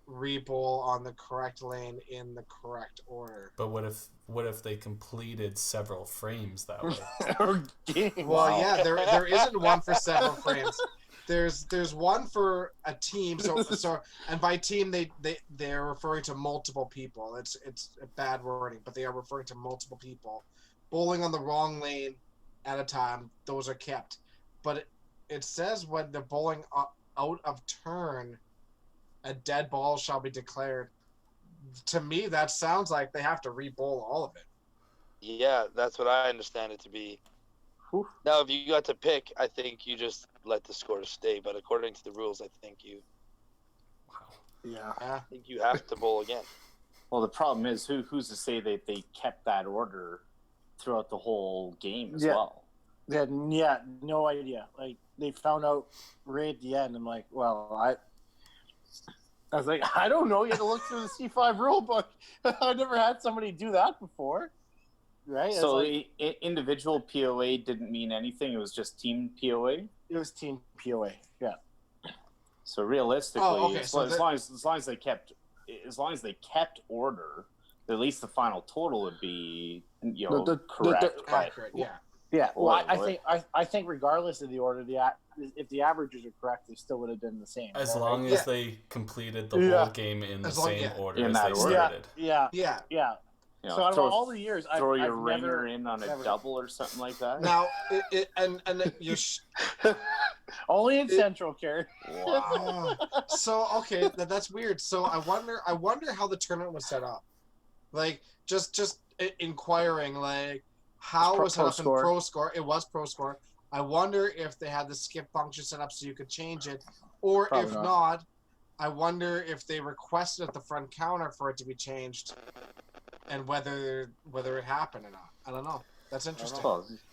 re-bowl on the correct lane in the correct order. But what if they completed several frames that way? Well, yeah, there isn't one for several frames. There's one for a team. So and by team they're referring to multiple people. It's a bad wording, but they are referring to multiple people bowling on the wrong lane at a time. Those are kept, but it says when they're bowling out of turn, a dead ball shall be declared. To me, that sounds like they have to re-bowl all of it. Yeah, that's what I understand it to be. Whew. Now, if you got to pick, I think you just let the scores stay. But according to the rules, I think you have to bowl again. Well, the problem is, who's to say that they kept that order throughout the whole game as well? Yeah, no idea. Like, they found out right at the end. I'm like, well, I was like, I don't know. You had to look through the C5 rule book. I've never had somebody do that before. Right? So individual POA didn't mean anything. It was just team POA? It was team POA, yeah. So realistically, as long as they kept order, at least the final total would be correct. Accurate, yeah. Yeah. Well, I think regardless of the order, if the averages are correct, they still would have been the same. As long as they completed the whole game in the same order as they started. Yeah. So out of all the years, throw your ringer in on a double or something like that. Now, you only in Central, Karie. Wow. So okay, that's weird. So I wonder how the tournament was set up. Like just inquiring, like how was set up in Pro Score? It was Pro Score. I wonder if they had the skip function set up so you could change it, or probably if not, I wonder if they requested at the front counter for it to be changed. And whether it happened or not, I don't know. That's interesting.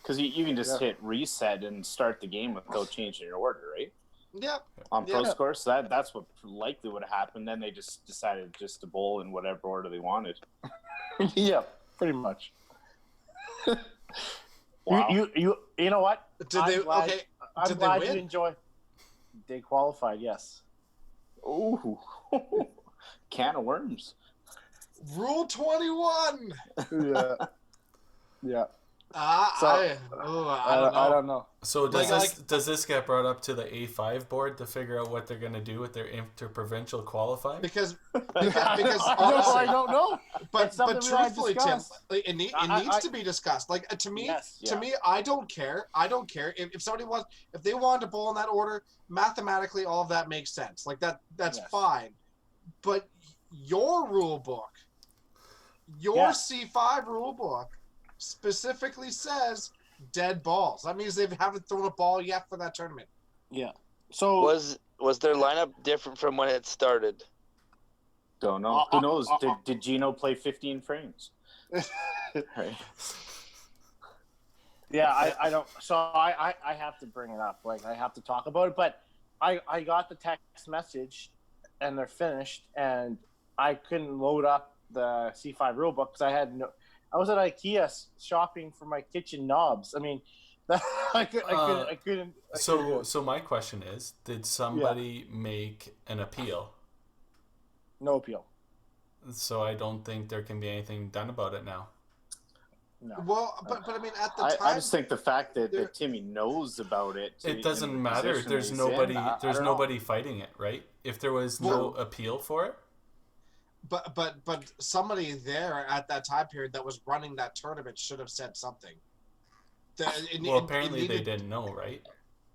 Because you can just hit reset and start the game without changing your order, right? Yeah. On Pro Score, so that's what likely would have happened. Then they just decided just to bowl in whatever order they wanted. Yeah, pretty much. Wow. You know what? I'm glad you enjoy. They qualified, yes. Ooh, can of worms. Rule 21. Yeah. I don't know. So does this get brought up to the A5 board to figure out what they're going to do with their interprovincial qualifying? Because I don't know. But truthfully, Tim, it needs to be discussed. Like to me, I don't care. If somebody wants, if they wanted to bowl in that order, mathematically, all of that makes sense. Like that's fine. But your rule book, C5 rule book, specifically says dead balls. That means they haven't thrown a ball yet for that tournament. Yeah. So was their lineup different from when it started? Don't know. Who knows? Did Gino play 15 frames? Right. Yeah, I don't. So I have to bring it up. Like I have to talk about it. But I got the text message, and they're finished, and I couldn't load up the C5 rulebook because I was at IKEA shopping for my kitchen knobs. I mean, I couldn't. So my question is, did somebody make an appeal? No appeal. So I don't think there can be anything done about it now. No. Well, but I mean, at the time, I just think the fact that Timmy knows about it. It doesn't matter. There's nobody fighting it, right? If there was no appeal for it. But somebody there at that time period that was running that tournament should have said something. Apparently they didn't know, right?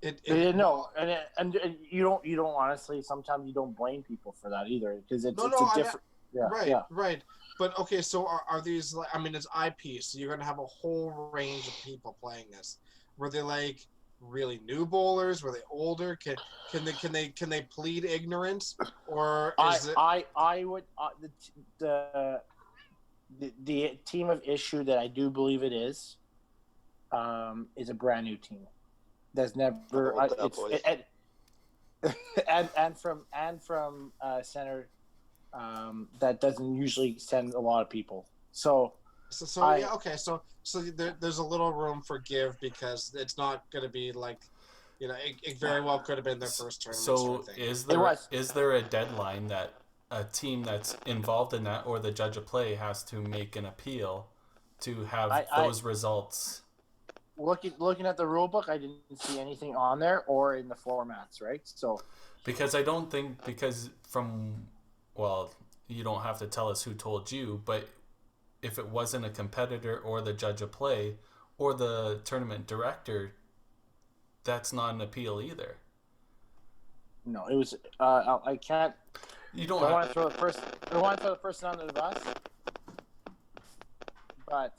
They didn't know, and you don't honestly. Sometimes you don't blame people for that either because it's a different. Right. But okay, so are these? I mean, it's IP, so you're gonna have a whole range of people playing this. Were they like really new bowlers? Were they older? Can they plead ignorance, or is I would the team of issue that I do believe it is a brand new team. There's never and from center that doesn't usually send a lot of people. So there's a little room for give because it's not going to be like, it very well could have been their first tournament. So sort of thing. is there a deadline that a team that's involved in that or the judge of play has to make an appeal to have those results? Looking at the rule book, I didn't see anything on there or in the formats, right? So because you don't have to tell us who told you, but if it wasn't a competitor or the judge of play or the tournament director, that's not an appeal either. No, it was. I can't. You don't. I want to throw the person under the bus, but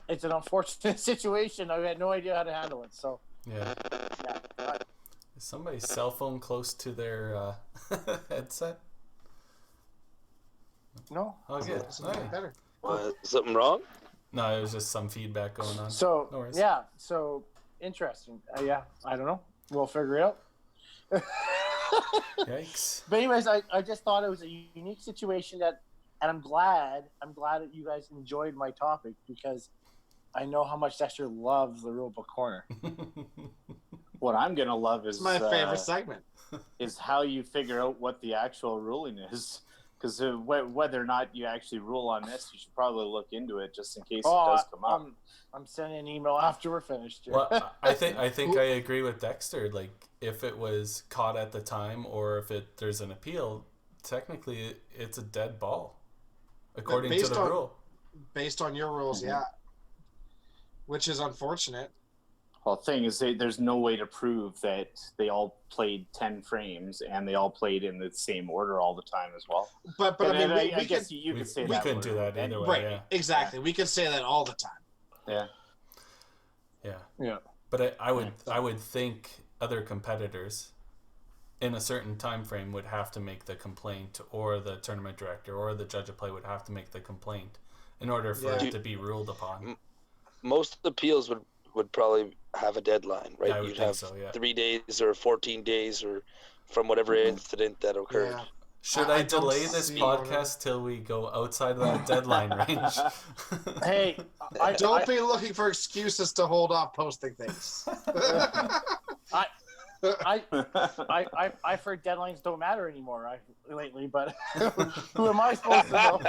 it's an unfortunate situation. I had no idea how to handle it. So yeah. Is somebody's cell phone close to their headset? No. Oh, good. Better. Something wrong? No, it was just some feedback going on. So no worries. Yeah, so interesting. I don't know. We'll figure it out. Yikes. But anyways, I just thought it was a unique situation and I'm glad that you guys enjoyed my topic because I know how much Dexter loves the rulebook corner. What I'm gonna love It's is my favorite segment. Is how you figure out what the actual ruling is. Because whether or not you actually rule on this, you should probably look into it just in case it does come up. I'm sending an email after we're finished here. Well, I think I agree with Dexter. Like, if it was caught at the time, or if there's an appeal, technically it's a dead ball, according to the rule. Based on your rules, yeah. Which is unfortunate. Well, the thing is, there's no way to prove that they all played 10 frames and they all played in the same order all the time as well. But I mean, I guess you could say that. We couldn't do that either way. Right, yeah. exactly. We could say that all the time. Yeah. But I would think other competitors in a certain time frame would have to make the complaint, or the tournament director or the judge of play would have to make the complaint in order for it to be ruled upon. Most appeals would probably have a deadline, right? Yeah, You'd have 3 days or 14 days or from whatever incident that occurred. Yeah. Should I delay this podcast till we go outside of that deadline range? Hey, don't be looking for excuses to hold off posting things. I've heard deadlines don't matter anymore lately, but who am I supposed to know?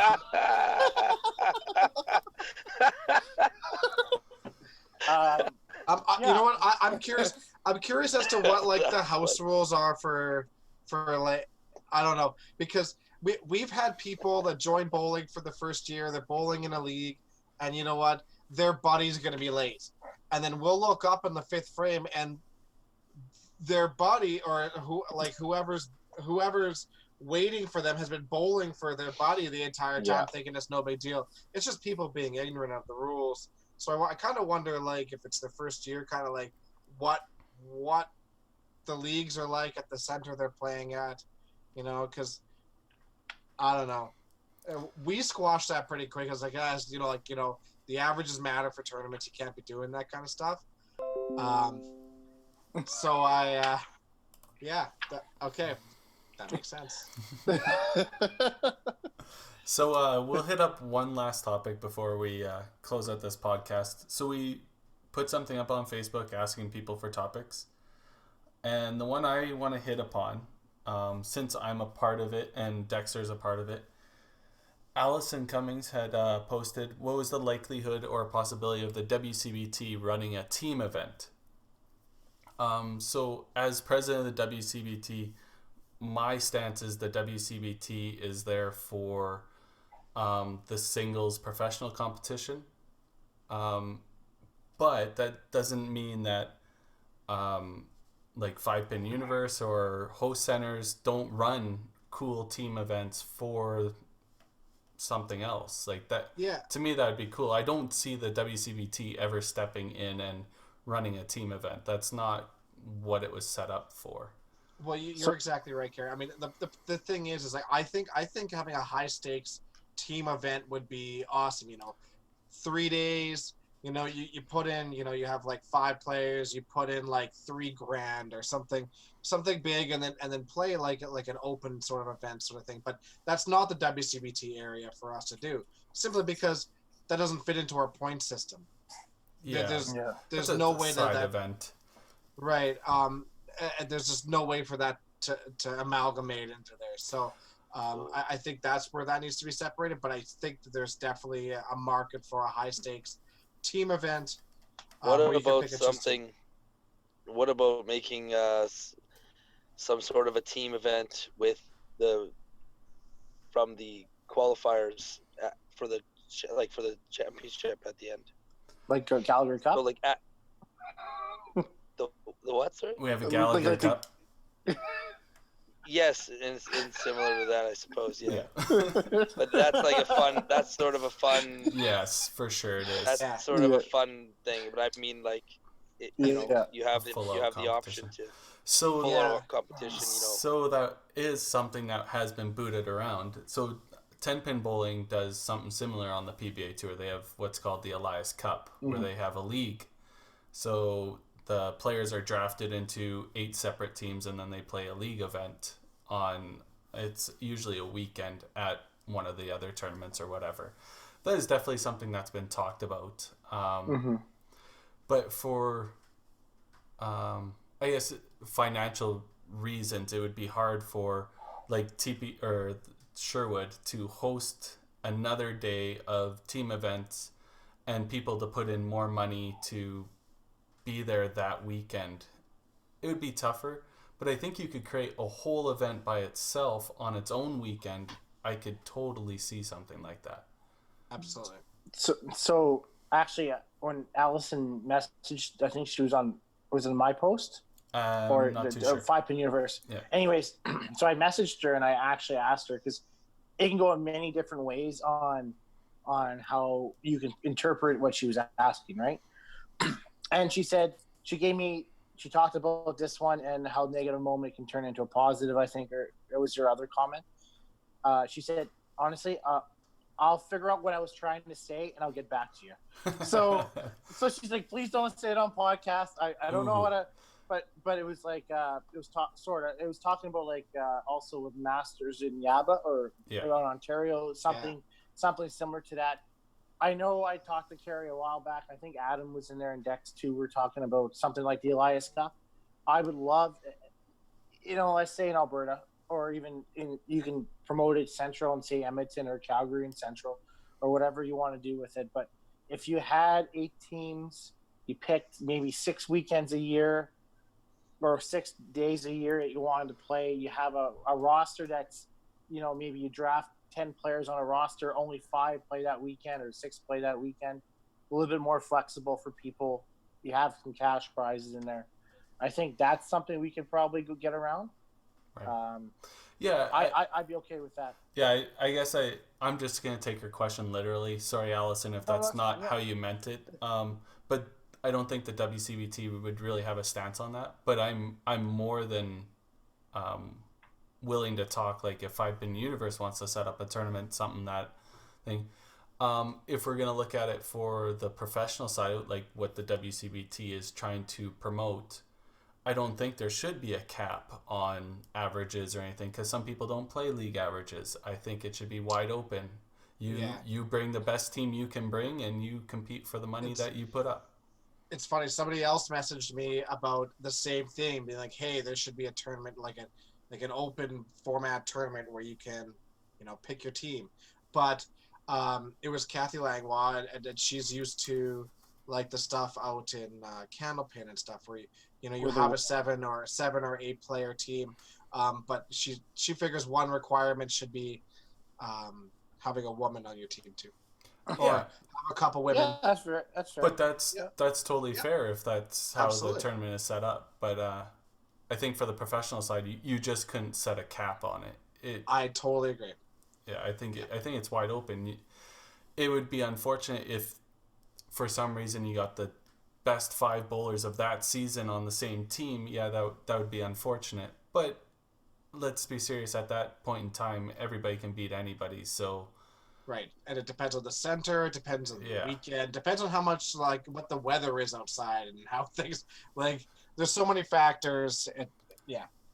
You know what? I'm curious. I'm curious as to what like the house rules are for like, I don't know, because we've had people that join bowling for the first year. They're bowling in a league, and you know what? Their buddy's going to be late, and then we'll look up in the fifth frame, and their buddy or whoever's waiting for them has been bowling for their buddy the entire time, thinking it's no big deal. It's just people being ignorant of the rules. So I kind of wonder, like, if it's the first year, kind of like what the leagues are like at the center they're playing at, you know, because I don't know. We squashed that pretty quick. I was like, guys, the averages matter for tournaments. You can't be doing that kind of stuff. So okay, that makes sense. So we'll hit up one last topic before we close out this podcast. So we put something up on Facebook asking people for topics. And the one I want to hit upon, since I'm a part of it and Dexter's a part of it, Allison Cummings had posted, what was the likelihood or possibility of the WCBT running a team event? So as president of the WCBT, my stance is the WCBT is there for the singles professional competition. But that doesn't mean that like 5-Pin Universe or host centers don't run cool team events for something else like that. Yeah. To me, that would be cool. I don't see the WCBT ever stepping in and running a team event. That's not what it was set up for. Well, you're exactly right, Karie. I mean, the thing is like I think having a high stakes team event would be awesome. 3 days. You put in. You have like 5 players. You put in like $3,000 or something big, and then play like an open sort of event sort of thing. But that's not the WCBT area for us to do, simply because that doesn't fit into our point system. Yeah, there's no way that event. Right. There's just no way for that to amalgamate into there. So I think that's where that needs to be separated. But I think that there's definitely a market for a high stakes team event. What about making some sort of a team event with from the qualifiers for the championship at the end? Like Calgary Cup? So like the what, sorry? We have a Gallagher Cup. Yes, and similar to that, I suppose. Yeah. But that's sort of a fun. Yes, for sure it is. That's sort of a fun thing. But I mean, like, you have the option to full out competition. So that is something that has been booted around. So 10-Pin Bowling does something similar on the PBA Tour. They have what's called the Elias Cup, where they have a league. So the players are drafted into 8 separate teams, and then they play a league event it's usually a weekend at one of the other tournaments or whatever. That is definitely something that's been talked about. But for I guess financial reasons, it would be hard for like TP or Sherwood to host another day of team events and people to put in more money to be there that weekend. It would be tougher, but I think you could create a whole event by itself on its own weekend. I could totally see something like that. Absolutely. So actually, when Allison messaged, I think she was on my post or Not too the sure. 5 Pin Universe. Yeah. Anyways, so I messaged her and I actually asked her because it can go in many different ways on how you can interpret what she was asking, right? And she said she talked about this one and how negative moment can turn into a positive, I think, or it was your other comment. She said, honestly, I'll figure out what I was trying to say and I'll get back to you. So she's like, please don't say it on podcast. I don't know how to, but it was like, it was talking about like, also with Masters in Yaba or around Ontario, something similar to that. I know I talked to Karie a while back. I think Adam was in there and Dex too. We're talking about something like the Elias Cup. I would love, let's say in Alberta, or even you can promote it Central and say Edmonton or Calgary and Central, or whatever you want to do with it. But if you had 8 teams, you picked maybe 6 weekends a year or 6 days a year that you wanted to play. You have a roster that's, maybe you draft 10 players on a roster, only 5 play that weekend or 6 play that weekend. A little bit more flexible for people. You have some cash prizes in there. I think that's something we could probably get around. Right. I'd be okay with that. Yeah, I guess I'm just going to take your question literally. Sorry, Allison, if that's not how you meant it. But I don't think the WCBT would really have a stance on that. But I'm more than willing to talk, like if 5 Pin Universe wants to set up a tournament, something that thing. If we're going to look at it for the professional side, like what the WCBT is trying to promote, I don't think there should be a cap on averages or anything because some people don't play league averages. I think it should be wide open. You bring the best team you can bring and you compete for the money that you put up. It's funny. Somebody else messaged me about the same thing, being like, hey, there should be a tournament like an open format tournament where you can, pick your team. But it was Kathy Langlois, and she's used to like the stuff out in Candlepin and stuff where you have a 7 or 8 player team, but she figures one requirement should be having a woman on your team too, or have a couple women. Yeah, that's fair. But that's totally fair if that's how the tournament is set up. But I think for the professional side, you just couldn't set a cap on it. I totally agree. Yeah, I think it's wide open. It would be unfortunate if, for some reason, you got the best 5 bowlers of that season on the same team. Yeah, that would be unfortunate. But let's be serious. At that point in time, everybody can beat anybody. So, right, and it depends on the center. It depends on the weekend. Depends on how much what the weather is outside and how things There's so many factors.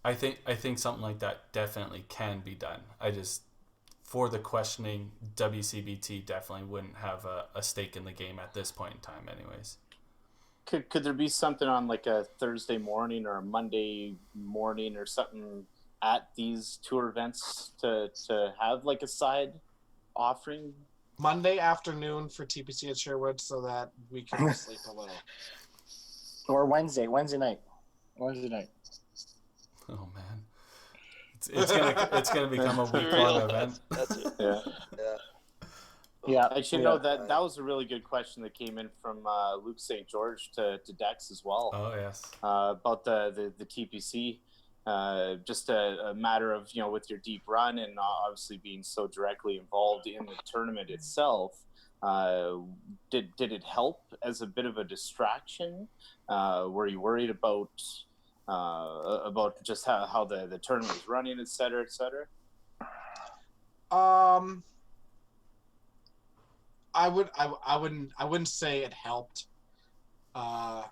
I think something like that definitely can be done. For the questioning, WCBT definitely wouldn't have a stake in the game at this point in time anyways. Could there be something on like a Thursday morning or a Monday morning or something at these tour events to have like a side offering? Monday afternoon for TPC at Sherwood so that we can sleep a little. Or Wednesday night. Oh man. It's gonna become a week-long event. That's it. Yeah. Actually, no. That was a really good question that came in from Luke St. George to Dex as well. Oh yes. About the TPC, just a matter of with your deep run and obviously being so directly involved in the tournament itself. Did it help as a bit of a distraction? Were you worried about just how the tournament was running, et cetera, et cetera? I wouldn't say it helped. I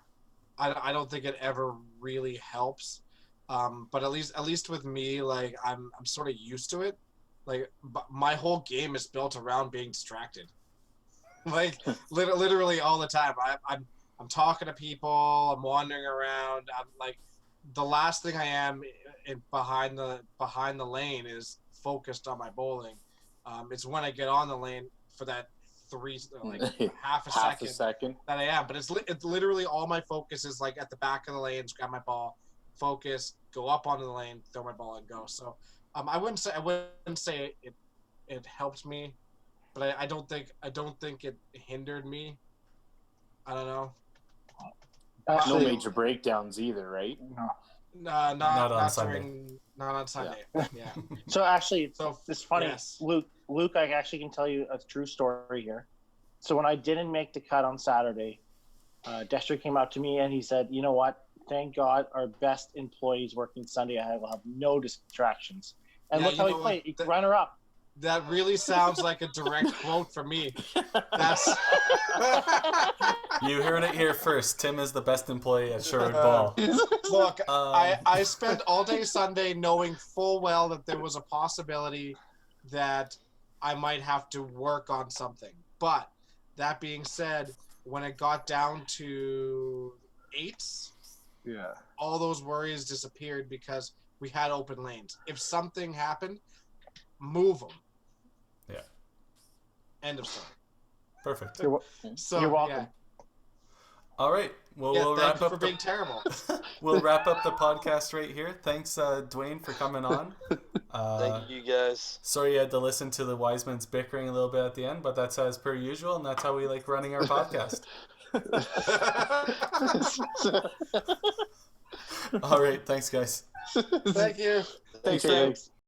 don't think it ever really helps. But at least with me, like I'm sort of used to it. Like my whole game is built around being distracted. Like literally all the time. I'm talking to people. I'm wandering around. I'm like the last thing I am behind the lane is focused on my bowling. It's when I get on the lane for that half a second that I am. But it's literally all my focus is like at the back of the lanes, grab my ball, focus, go up onto the lane, throw my ball, and go. So I wouldn't say it helped me, but I don't think it hindered me. I don't know. No major breakdowns either, right? No. Not on Sunday. Not on Sunday. Yeah. So actually, it's funny, yes. Luke, I actually can tell you a true story here. So when I didn't make the cut on Saturday, Dexter came out to me and he said, "You know what? Thank God our best employees working Sunday. I will have no distractions." And look how he played. He runner up. That really sounds like a direct quote from me. That's You heard it here first. Tim is the best employee at Sherwood Ball. Look, I spent all day Sunday knowing full well that there was a possibility that I might have to work on something. But that being said, when it got down to 8s, all those worries disappeared because we had open lanes. If something happened, move them. Yeah. End of story. Perfect. You're welcome. Yeah. All right. Well, we'll wrap up. Being terrible. We'll wrap up the podcast right here. Thanks, Dwayne, for coming on. Thank you guys. Sorry you had to listen to the Wisemans bickering a little bit at the end, but that's as per usual, and that's how we like running our podcast. All right. Thanks, guys. Thank you. Thanks.